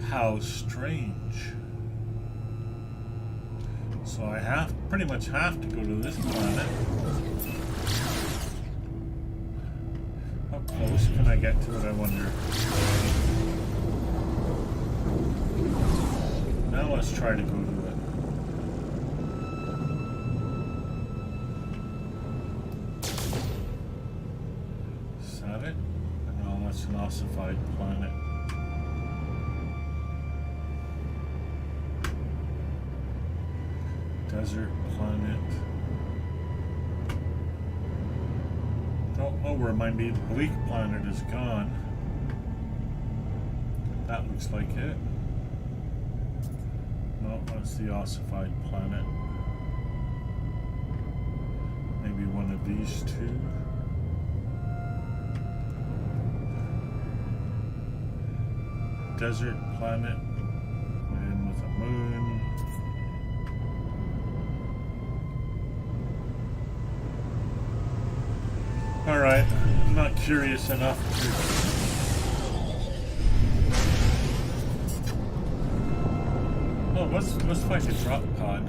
How strange. So I pretty much have to go to this planet. How close can I get to it, I wonder? Now let's try to go to it. Is that it? No, that's an ossified planet. Desert planet. Don't know where my bleak planet is gone. That looks like it. No, that's the ossified planet. Maybe one of these two. Desert planet. And with a moon. Alright, I'm not curious enough to... Oh, let's find a drop pod.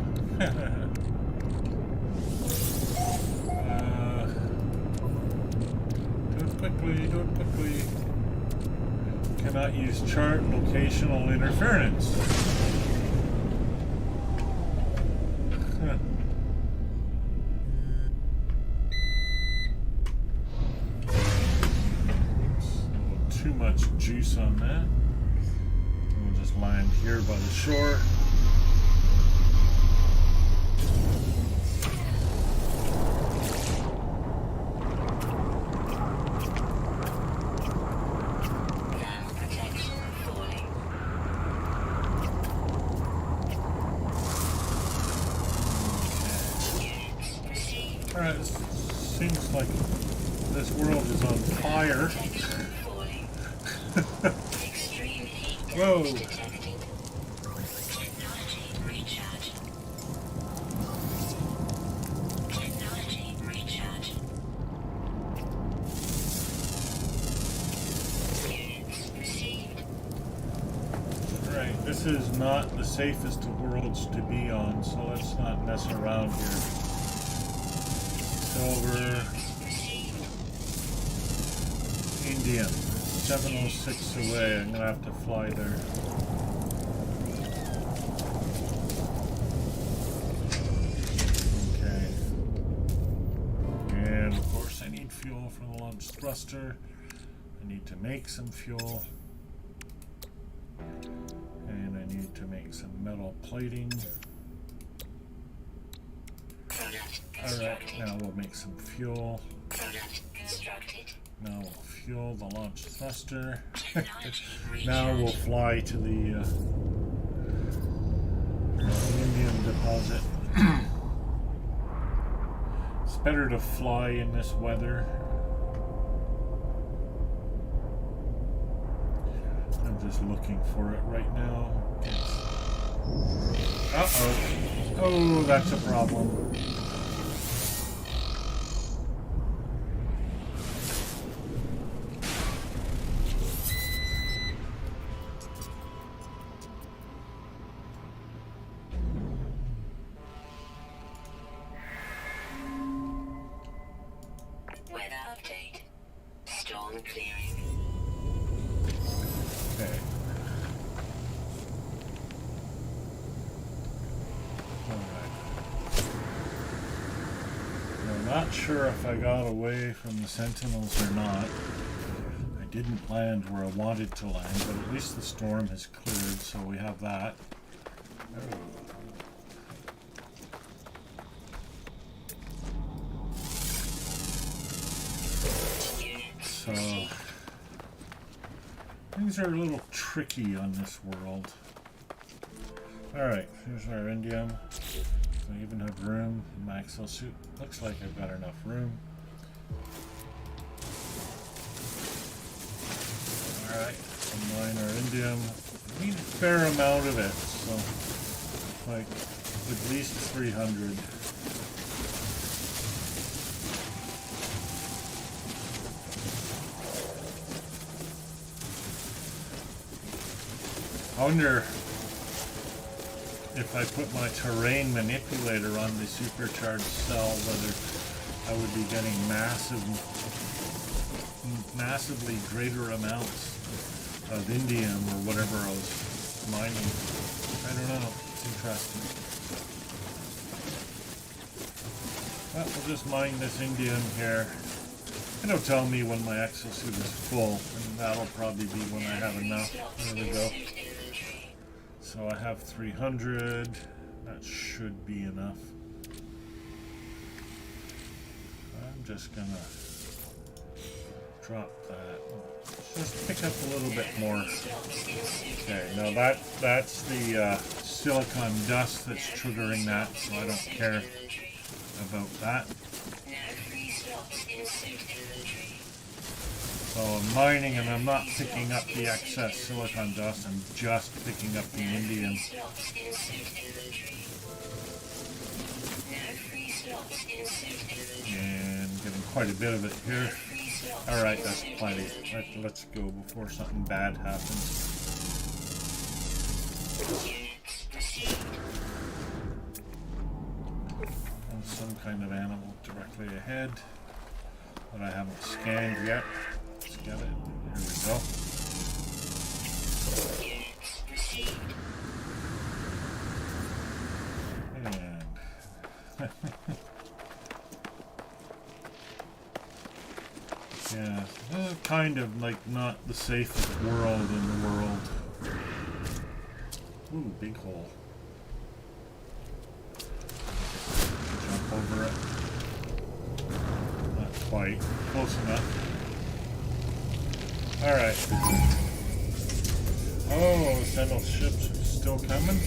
Do it quickly. Cannot use chart locational interference. Huh. Too much juice on that. We'll just land here by the shore. Alright, it seems like this world is on fire. Whoa! Okay, this is not the safest of worlds to be on, so let's not mess around here. Silver. Indian. 706 away. I'm gonna have to fly there. Okay. And of course I need fuel for the launch thruster. I need to make some fuel. And I need to make some metal plating. Alright, now we'll make some fuel. Now we'll fuel the launch thruster. Now we'll fly to the Indian deposit. It's better to fly in this weather. I'm just looking for it right now. Uh-oh. Oh, that's a problem. Weather update. Storm clearing. Okay. Alright. I'm not sure if I got away from the Sentinels or not. I didn't land where I wanted to land, but at least the storm has cleared, so we have that. So things are a little tricky on this world. Alright, here's our indium. I even have room in my exosuit. Looks like I've got enough room. Alright, combine our indium. We need a fair amount of it, so like at least 300. I wonder if I put my terrain manipulator on the supercharged cell, whether I would be getting massively greater amounts of indium or whatever I was mining. I don't know. It's interesting. Well, we'll just mine this indium here. It'll tell me when my exosuit is full, and that'll probably be when I have enough. There we go. So I have 300. That should be enough. I'm just gonna drop that. Just pick up a little bit more. Okay, now that's the silicon dust that's triggering that, so I don't care about that. So I'm mining and I'm not picking up the excess silicon dust, I'm just picking up the indium. And getting quite a bit of it here. Alright, that's plenty. Let's go before something bad happens. And some kind of animal directly ahead that I haven't scanned yet. Let's get it. Here we go. And yeah, kind of like not the safest world in the world. Ooh, big hole. Jump over it. Not quite. Close enough. Alright. Oh, the Sentinel ships are still coming.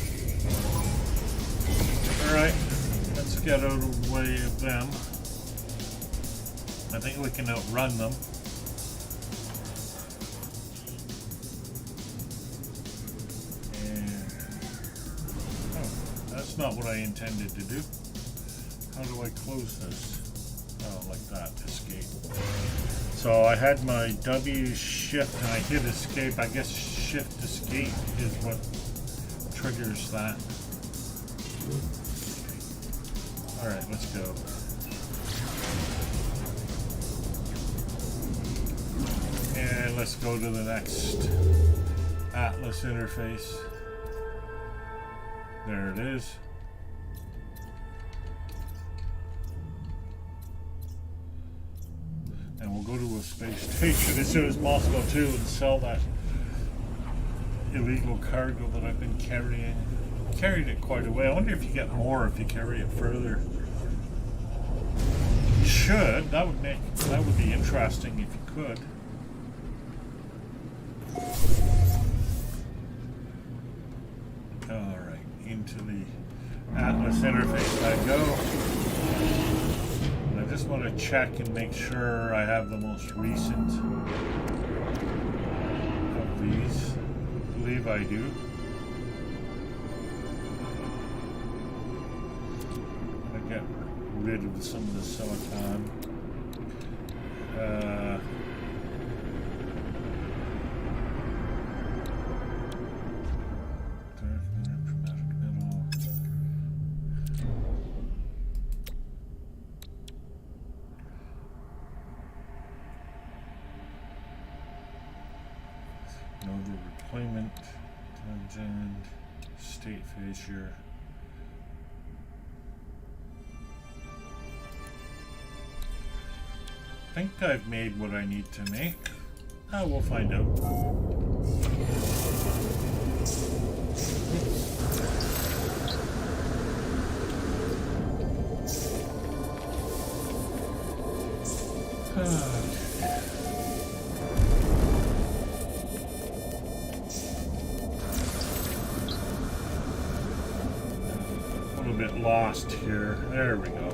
Alright, let's get out of the way of them. I think we can outrun them. And oh, that's not what I intended to do. How do I close this? Oh, like that. Escape. So I had my W shift and I hit escape. I guess shift escape is what triggers that. Alright, let's go. And let's go to the next Atlas interface. There it is. And we'll go to a space station as soon as possible too and sell that illegal cargo that I've been carrying. Carried it quite a way. I wonder if you get more if you carry it further. You should. That would be interesting if you could. Alright, into the Atlas interface I go. And I just want to check and make sure I have the most recent of these. I believe I do. I'm gonna get rid of some of the silicon. Nodal deployment, tangent, state failure. I think I've made what I need to make. We'll find out. A little bit lost here. There we go.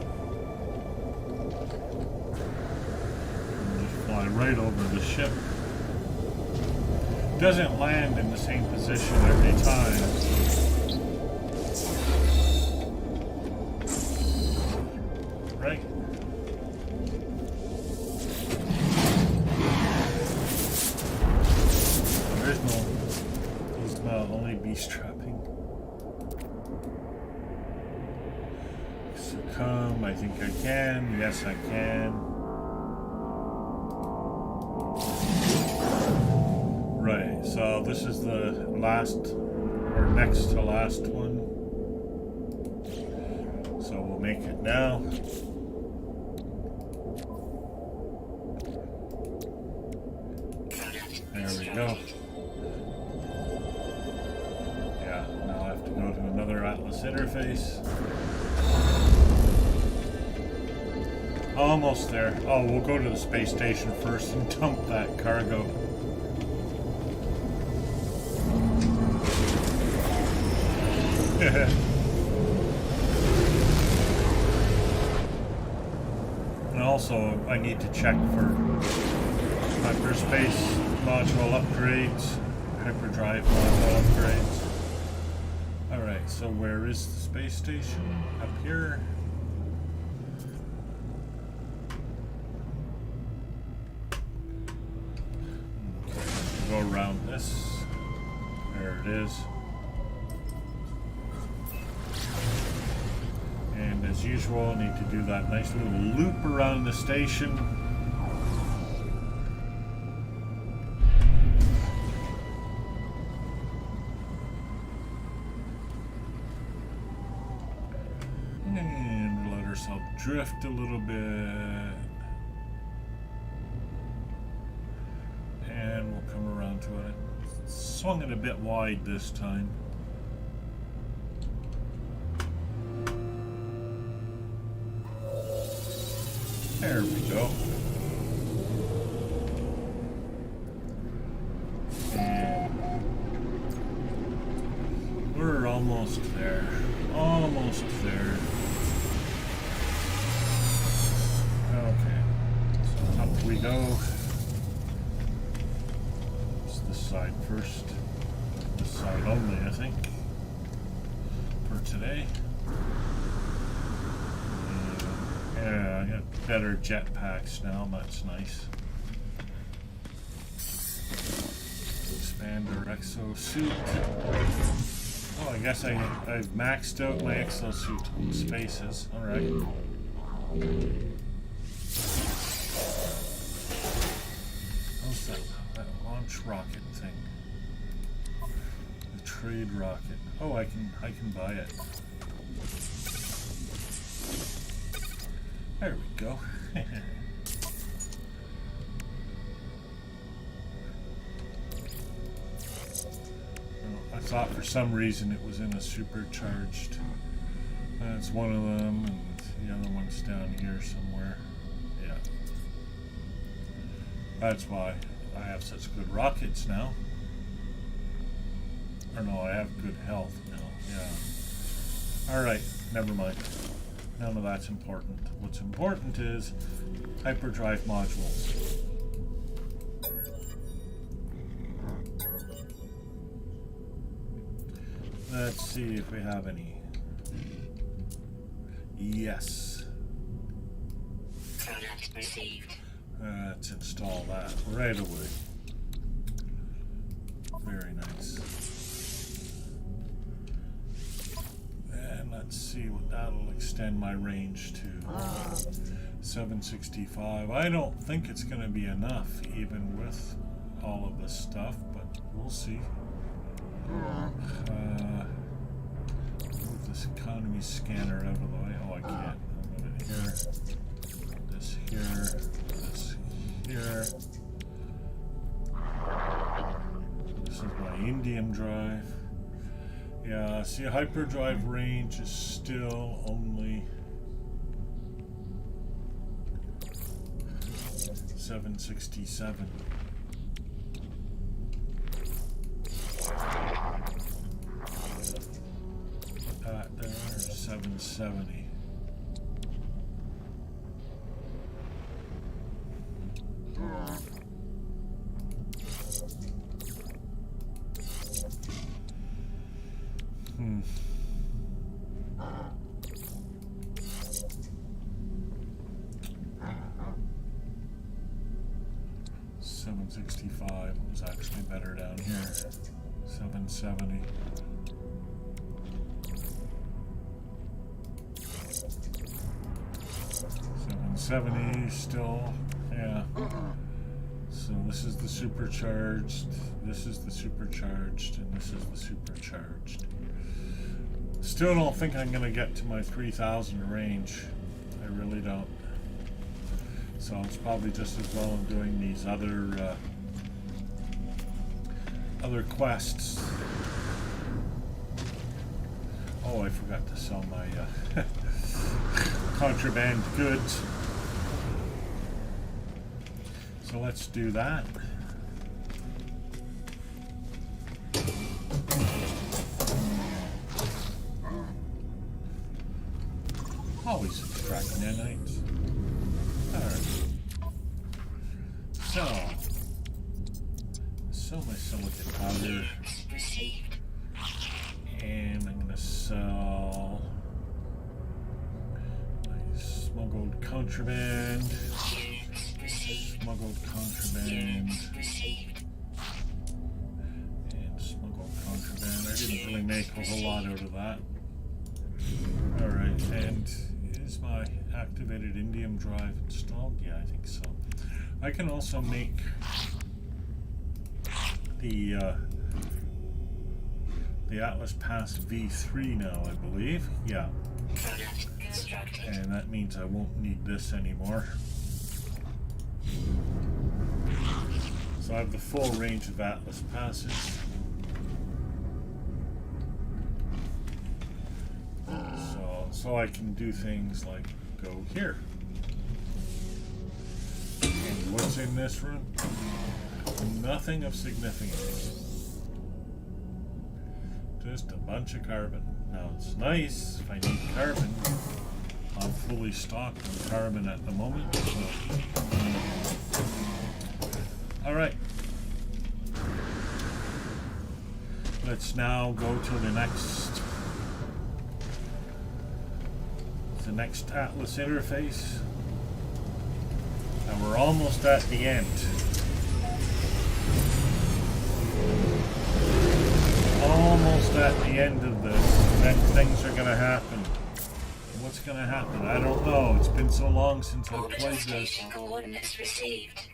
Fly right over the ship. Doesn't land in the same position every time. Right? There is no. He's only beast trapping. Succumb. I think I can. Yes, I can. Right, so this is the last, or next to last one. So we'll make it now. There we go. Yeah, now I have to go to another Atlas interface. Almost there. Oh, we'll go to the space station first and dump that cargo. And also, I need to check for hyperspace module upgrades, hyperdrive module upgrades. Alright, so where is the space station? Up here. Okay, go around this. There it is. And as usual, I need to do that nice little loop around the station. And let ourselves drift a little bit. And we'll come around to it. Swung it a bit wide this time. There we go. And we're almost there. Almost there. Okay. So up we go. It's this side first. This side only, I think. For today. Yeah, I got better jetpacks now, that's nice. Expand our exosuit. Oh, I guess I've maxed out my exosuit spaces. Alright. What's that launch rocket thing? The trade rocket. Oh, I can buy it. There we go. I thought for some reason it was in a supercharged. That's one of them, and the other one's down here somewhere. Yeah. That's why I have such good rockets now. Or no, I have good health now. Yeah. Alright, never mind. None of that's important. What's important is hyperdrive modules. Let's see if we have any. Yes. Product received. Let's install that right away. Very nice. And let's see what that'll extend my range to. 765. I don't think it's going to be enough even with all of this stuff, but we'll see. Move this economy scanner out of the way. Oh, I can't. I'll move it here. This here. This here. This is my indium drive. Yeah, see, hyperdrive range is still only 767. There, 770. Hmm. 765 was actually better down here. 770. 770 still, yeah. So this is the supercharged, this is the supercharged, and this is the supercharged. Still don't think I'm going to get to my 3,000 range. I really don't. So it's probably just as well I'm doing these other quests. Oh, I forgot to sell my contraband goods. So let's do that. Always extracting nanites. Alright. So sell my silicate powder. And I'm gonna sell my smuggled contraband. Smuggled contraband. And smuggled contraband. I didn't really make a whole lot out of that. Alright, and is my activated indium drive installed? Yeah, I think so. I can also make the Atlas Pass V3 now, I believe. Yeah. And that means I won't need this anymore. So I have the full range of Atlas Passes. So I can do things like go here. And what's in this room? Nothing of significance. Just a bunch of carbon. Now it's nice if I need carbon. I'm fully stocked on carbon at the moment. So. Alright. Let's now go to the next Atlas interface. And we're almost at the end. Almost at the end of this, then things are gonna happen. What's gonna happen? I don't know. It's been so long since I've Orbital played this. station coordinates received.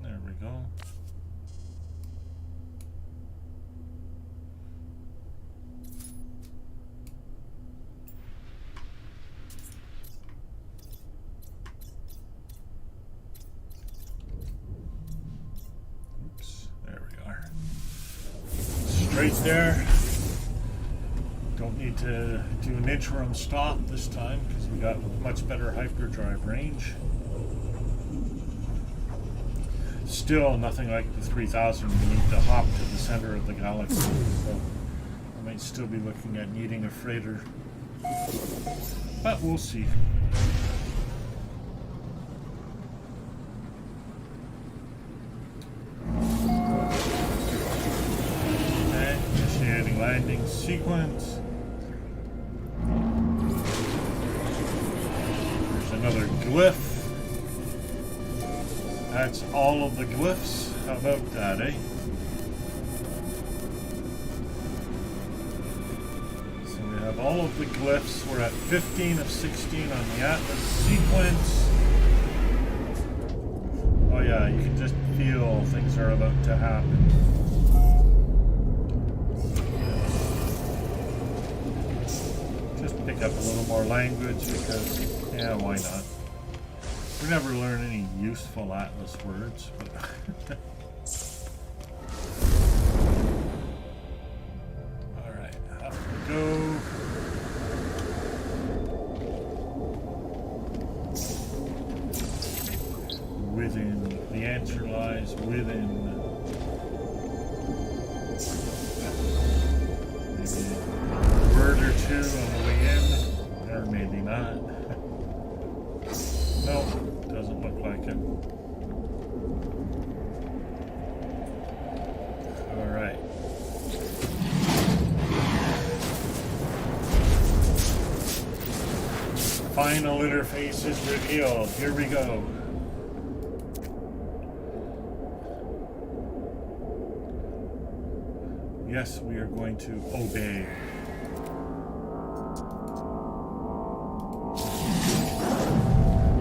There we go. Oops, there we are. Straight there. Don't need to do an interim stop this time because we got much better hyperdrive range. Still nothing like the 3000. We need to hop to the center of the galaxy, so I might still be looking at needing a freighter, but we'll see. Okay, initiating landing sequence. There's another glyph. That's all of the glyphs. How about that, eh? So we have all of the glyphs. We're at 15 of 16 on the Atlas sequence. Oh yeah, you can just feel things are about to happen. Just pick up a little more language because, yeah, why not? We never learn any useful Atlas words, but alright, up we go. Within, the answer lies within. Maybe a word or two on the way in, or maybe not. No, doesn't look like it. All right. Final interface is revealed. Here we go. Yes, we are going to obey.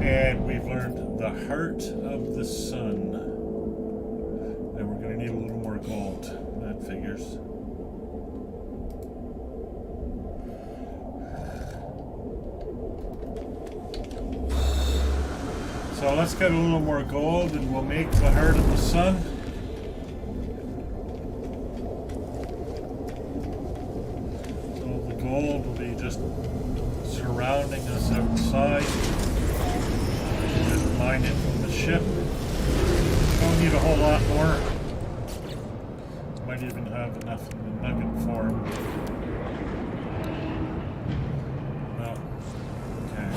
And we've learned the heart of the sun. And we're going to need a little more gold. That figures. So let's get a little more gold and we'll make the heart of the sun. So the gold will be just surrounding us outside. Just mine it from the ship. Don't need a whole lot more. Might even have enough in the nugget form. No. Okay.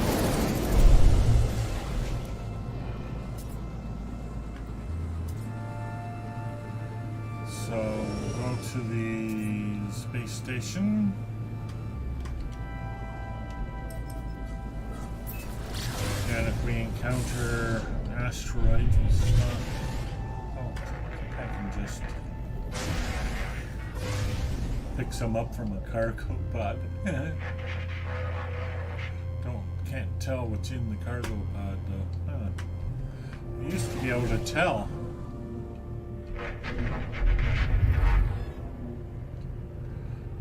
So we'll go to the space station. And if we encounter asteroids and stuff, oh, I can just pick some up from a cargo pod. Can't tell what's in the cargo pod though. Huh. We used to be able to tell.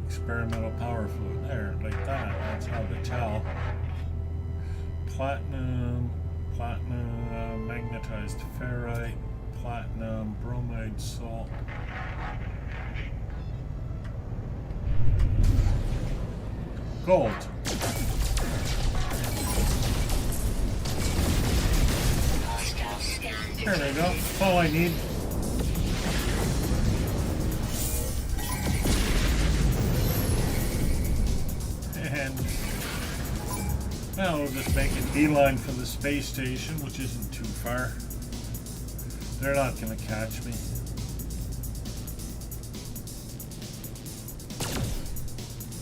Experimental power fluid. There, like that. That's how to tell. Platinum, magnetized ferrite, platinum, bromide salt. Gold. There we go. That's all I need. And now we'll just make a beeline for the space station, which isn't too far. They're not going to catch me.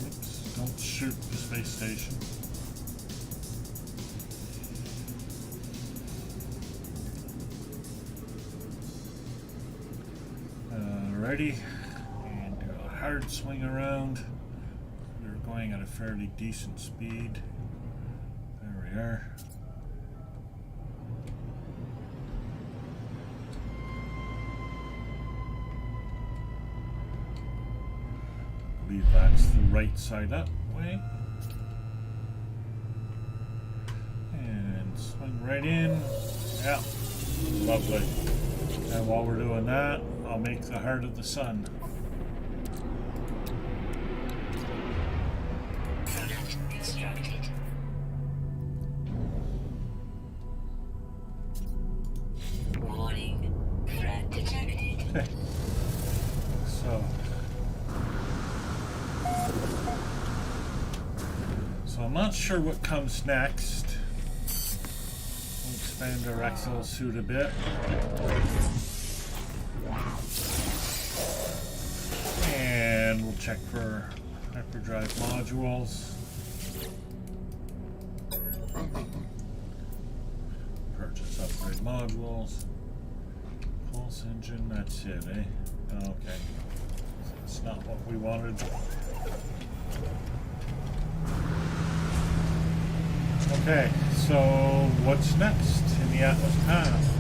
Oops, don't shoot the space station. Alrighty, and do a hard swing around. We're going at a fairly decent speed. There we are. I believe that's the right side up way. And swing right in. Yeah, lovely. And while we're doing that, I'll make the heart of the sun. Product constructed. Warning. Threat detected. So I'm not sure what comes next. We'll expand our exosuit a bit. And we'll check for hyperdrive modules. Purchase upgrade modules. Pulse engine, that's it, eh? Okay. That's not what we wanted. Okay, so what's next in the Atlas path?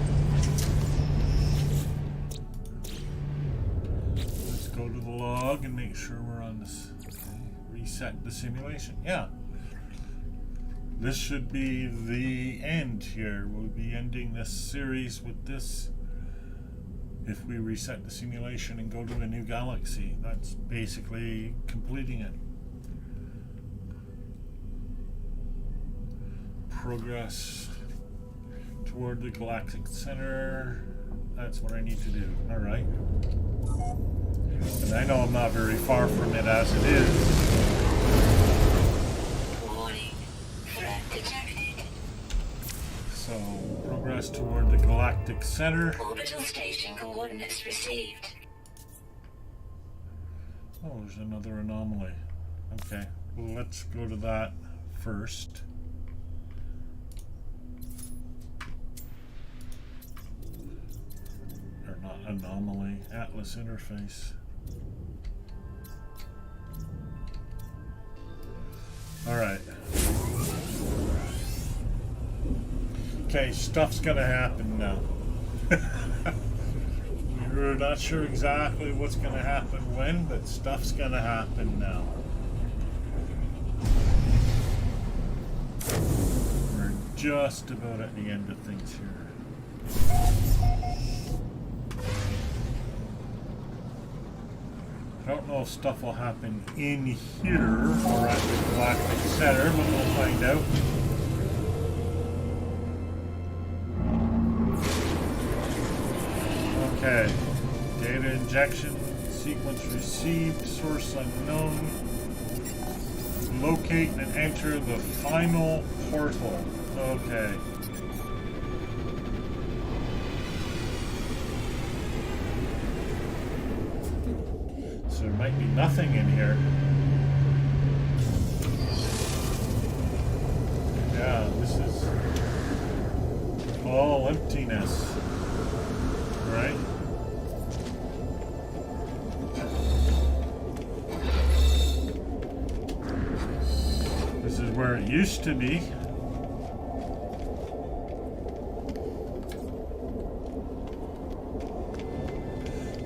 Let's go to the log and make sure we're on this. Okay. Reset the simulation. Yeah. This should be the end here. We'll be ending this series with this. If we reset the simulation and go to a new galaxy, that's basically completing it. Progress toward the galactic center. That's what I need to do. All right. And I know I'm not very far from it as it is. Warning. Threat detected. So, progress toward the galactic center. Orbital station coordinates received. Oh, there's another anomaly. Okay, well, let's go to that first. Or not anomaly, Atlas interface. All right. Okay, stuff's gonna happen now. We're not sure exactly what's gonna happen when, but stuff's gonna happen now. We're just about at the end of things here. I don't know if stuff will happen in here or at the galactic center, but we'll find out. Okay, data injection, sequence received, source unknown. Locate and enter the final portal. Okay. So there might be nothing in here. Yeah, this is all emptiness. Right? This is where it used to be.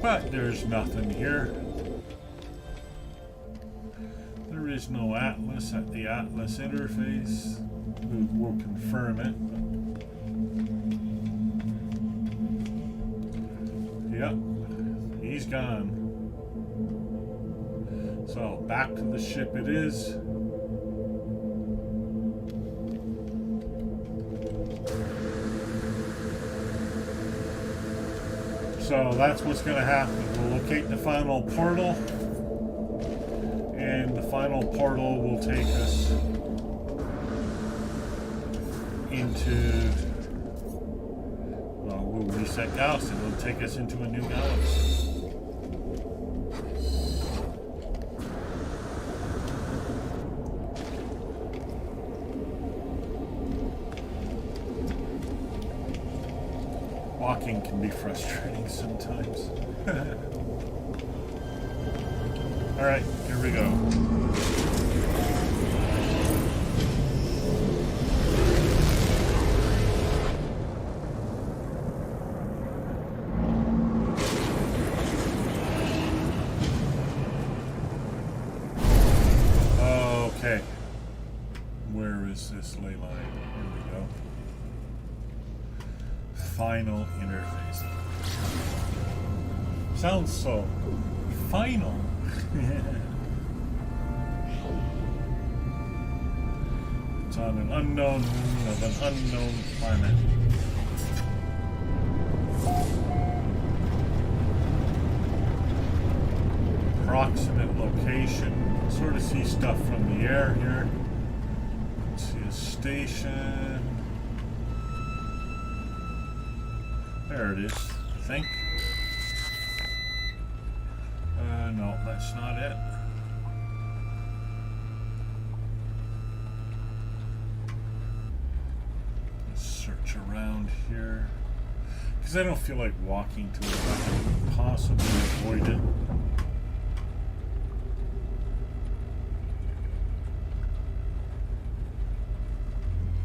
But there's nothing here. There is no Atlas at the Atlas interface. We'll confirm it. Yep, he's gone. So back to the ship it is. So that's what's going to happen. We'll locate the final portal, and the final portal will take us into, well, we'll reset galaxy. It'll take us into a new galaxy. Walking can be frustrating sometimes. Alright, here we go. Okay. Where is this ley line? Here we go. Final interface. Sounds so final. It's on an unknown moon of an unknown planet. Approximate location. Sort of see stuff from the air here. See a station. There it is, I think. No, that's not it. Let's search around here. Because I don't feel like walking to it. I can possibly avoid it.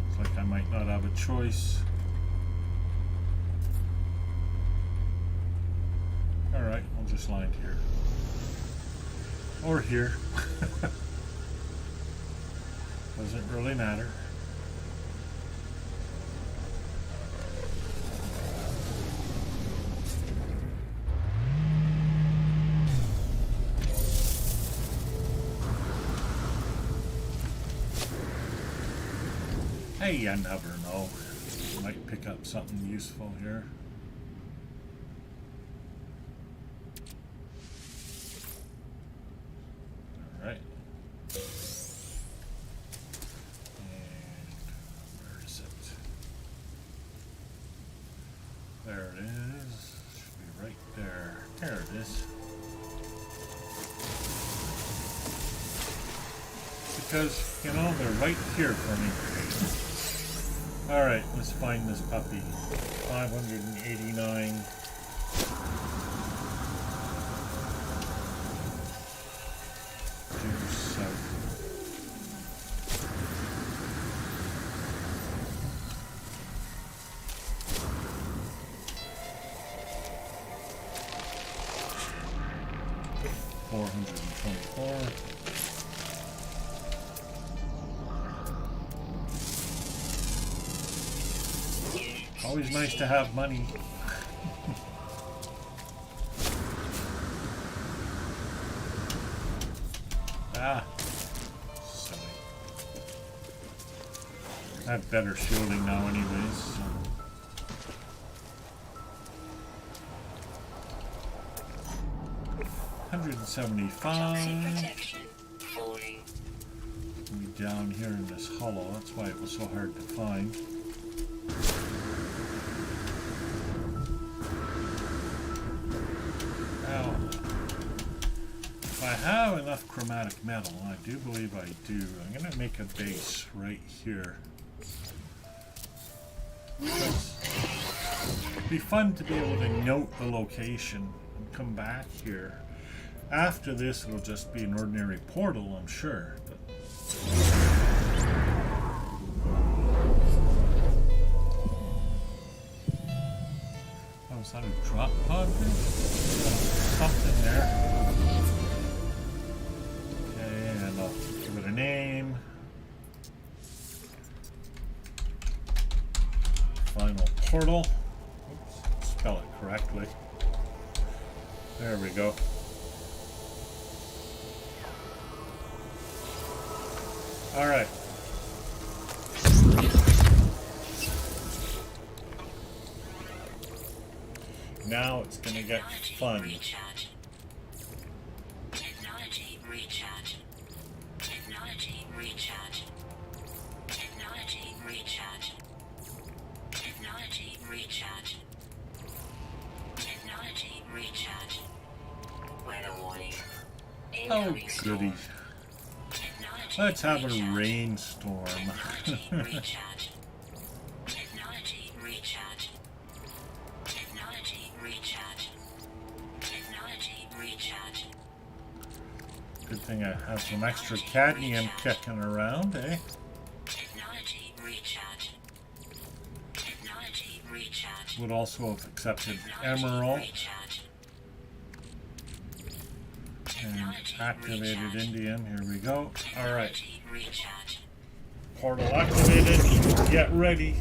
It's like I might not have a choice. Alright, I'll just land here. Or here. Doesn't really matter. Hey, you never know. Might pick up something useful here. Alright. And where is it? There it is. Should be right there. There it is. Because, you know, they're right here for me. Alright, let's find this puppy. 589. Due south. $424. Always nice to have money. Silly. I have better shielding now anyways, so. $175. We down here in this hollow, that's why it was so hard to find. I have enough chromatic metal, I do believe I do. I'm going to make a base right here. It'd be fun to be able to note the location and come back here. After this, it'll just be an ordinary portal, I'm sure. But oh, is that a drop pod? Something there. And I'll give it a name. Final portal. Oops, spell it correctly. There we go. All right. Now it's gonna get fun. Recharge. Technology recharge. Technology recharge. Technology recharge. Technology recharge. Technology recharge. Weather warning. Oh, Incoming storm. goody. Technology Let's have a recharge. rainstorm. Technology recharge. Technology recharge. Thing I have some extra cadmium kicking around, eh? Technology recharge. Technology recharge. Would also have accepted Technology emerald recharge. and activated indium. Here we go. Alright. Technology recharge. Portal activated. Get ready.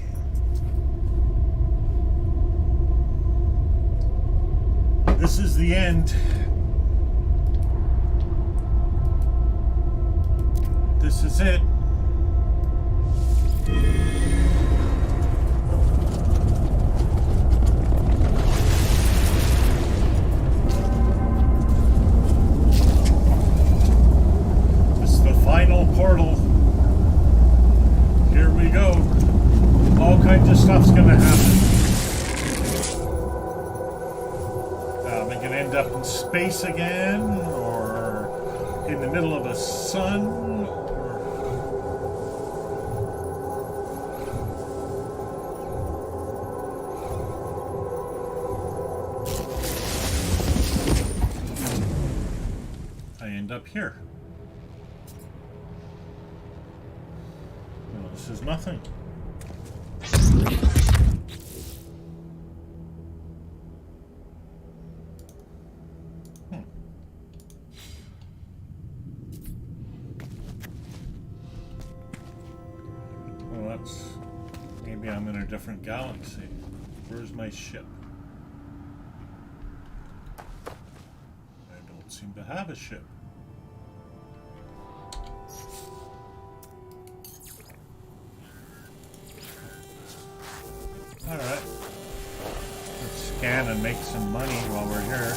This is the end. This is it. This is the final portal. Here we go. All kinds of stuff's gonna happen. I can end up in space again, or in the middle of a sun. Up here. Well, this is nothing. Well, that's... maybe I'm in a different galaxy. Where's my ship? I don't seem to have a ship. Alright. Let's scan and make some money while we're here.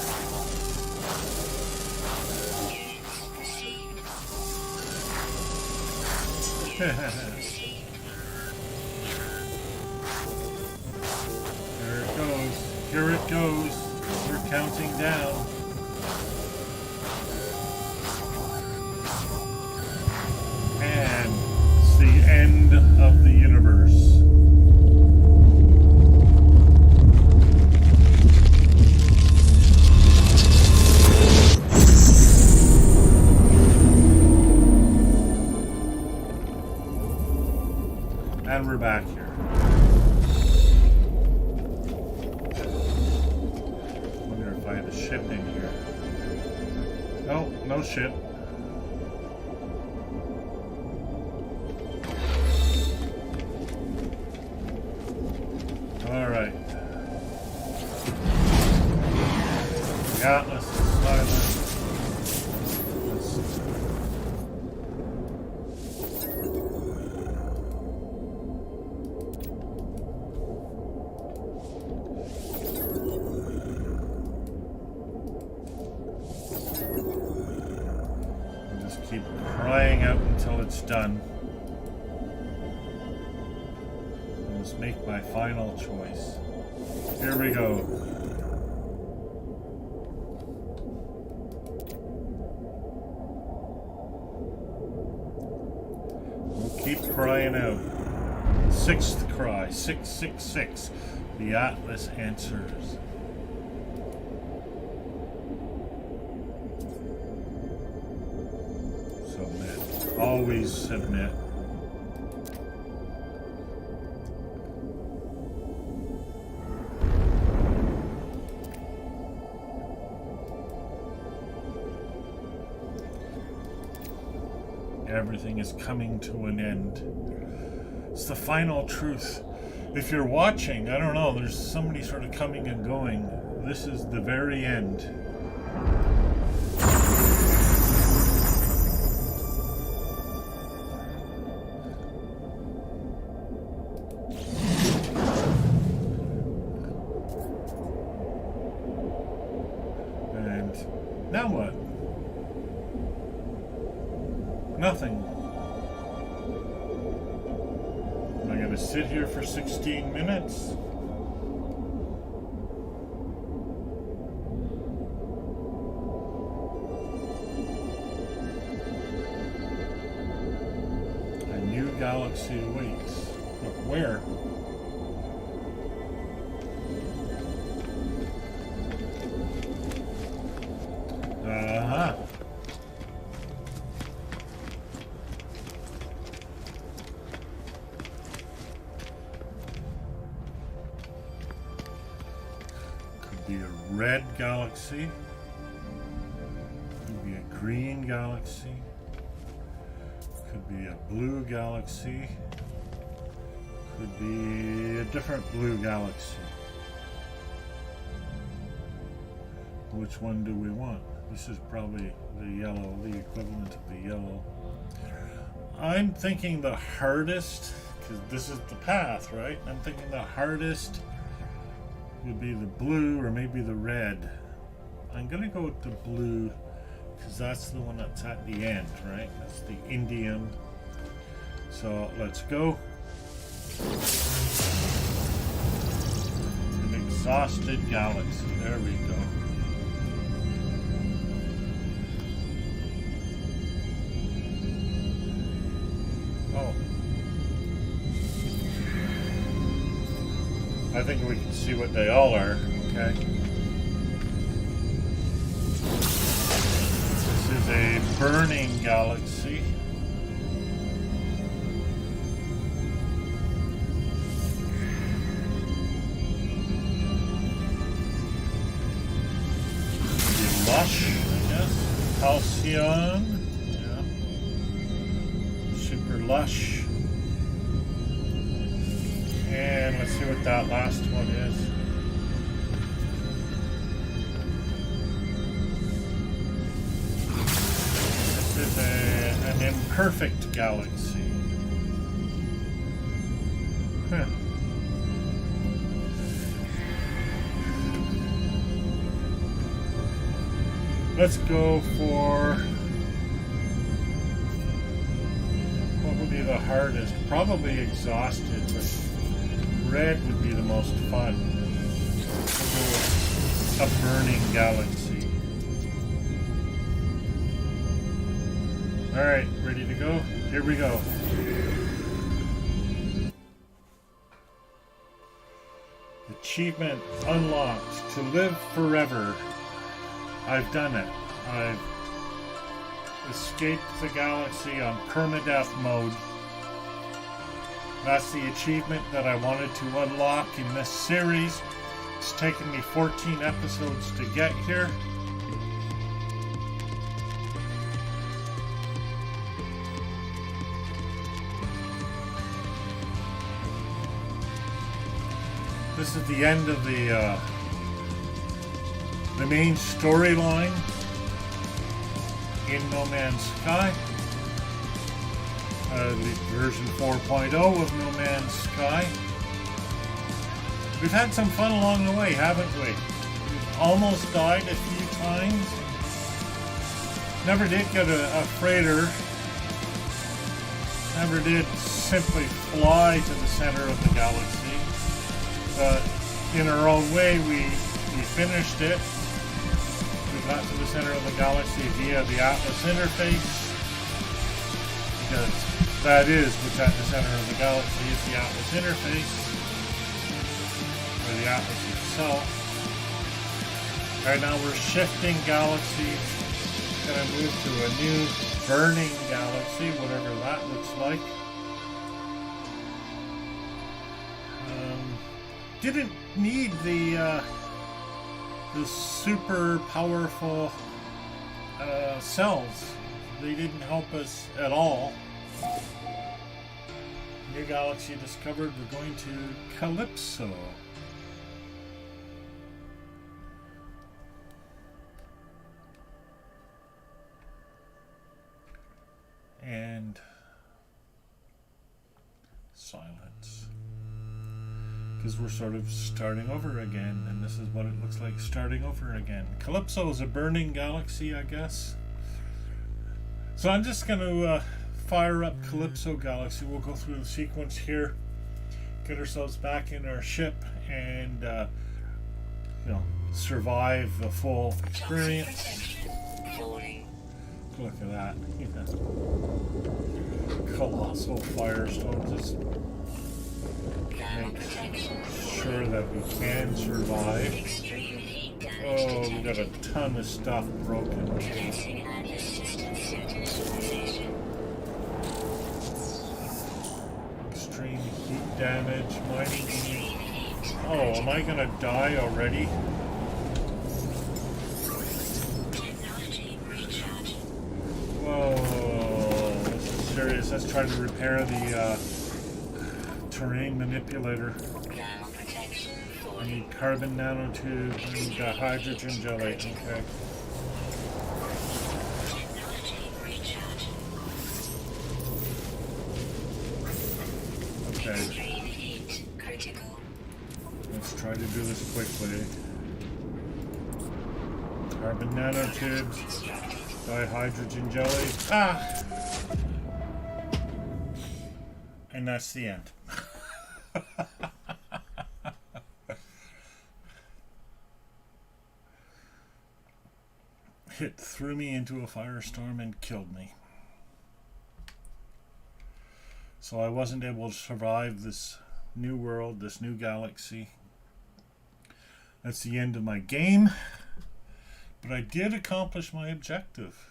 There it goes. Here it goes. We're counting down. And it's the end of the universe. And we're back here. Wonder if I have a ship in here. No, no ship. Alright. The Atlas is silent. Keep crying out until it's done. I must make my final choice. Here we go. We'll keep crying out. Sixth cry, 666. The Atlas answers. Always submit. Everything is coming to an end. It's the final truth. If you're watching, I don't know, there's somebody sort of coming and going. This is the very end. Now what? Nothing. Am I going to sit here for 16 minutes? A new galaxy awaits. But where? be a red galaxy. Could be a green galaxy. Could be a blue galaxy. Could be a different blue galaxy. Which one do we want? This is probably the yellow, the equivalent of the yellow. I'm thinking the hardest, because this is the path, right? I'm thinking the hardest would be the blue or maybe the red. I'm gonna go with the blue because that's the one that's at the end, right? That's the Indian. So let's go. An exhausted galaxy. There we go. Oh. I think we can see what they all are, okay? This is a burning galaxy. Lush, I guess. Halcyon. Yeah. Super lush. And let's see what that last one is. This is an imperfect galaxy. Huh. Let's go for, what would be the hardest? Probably exhausted, but red would be the most fun. We'll go with a burning galaxy. Alright, ready to go? Here we go. Achievement unlocked. To live forever. I've done it. I've escaped the galaxy on permadeath mode. That's the achievement that I wanted to unlock in this series. It's taken me 14 episodes to get here. This is the end of the main storyline in No Man's Sky. The version 4.0 of No Man's Sky. We've had some fun along the way, haven't we? We've almost died a few times. Never did get a freighter. Never did simply fly to the center of the galaxy. But in our own way, we finished it. We got to the center of the galaxy via the Atlas interface. Because that is what's at the center of the galaxy, is the Atlas interface, or the Atlas itself. Right now we're shifting galaxies. Gonna move to a new burning galaxy, whatever that looks like. Didn't need the super powerful cells. They didn't help us at all. New galaxy discovered. We're going to Calypso. And silence. Because we're sort of starting over again, and this is what it looks like starting over again. Calypso is a burning galaxy, I guess. So I'm just going to fire up Calypso Galaxy. We'll go through the sequence here, get ourselves back in our ship, and survive the full experience. Look at that. Colossal firestone. Just make sure that we can survive. Oh, we got a ton of stuff broken. Extreme heat damage, mining heat. Oh, am I gonna die already? let's try to repair the terrain manipulator. Thermal protection I falling. need carbon nanotube and hydrogen jelly. Okay. Technology recharge. Okay. Extreme heat critical. Let's try to do this quickly. Carbon nanotubes, Constructed. dihydrogen jelly. Ah! And that's the end. It threw me into a firestorm and killed me. So I wasn't able to survive this new world, this new galaxy. That's the end of my game. But I did accomplish my objective.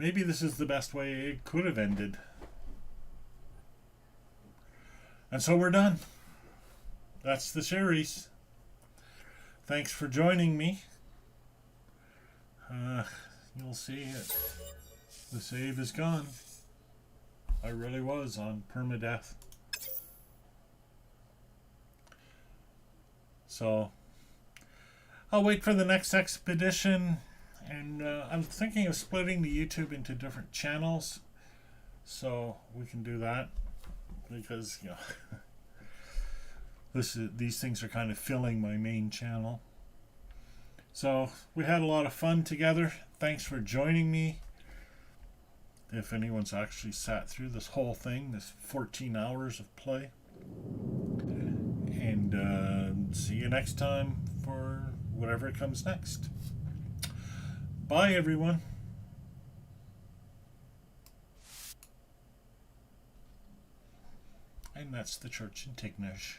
Maybe this is the best way it could have ended. And so we're done. That's the series. Thanks for joining me. You'll see it. The save is gone. I really was on permadeath. So I'll wait for the next expedition, and I'm thinking of splitting the YouTube into different channels, so we can do that, because these things are kind of filling my main channel. So we had a lot of fun together. Thanks for joining me. If anyone's actually sat through this whole thing, this 14 hours of play. And see you next time for whatever comes next. Bye, everyone. And that's the church in Tignish.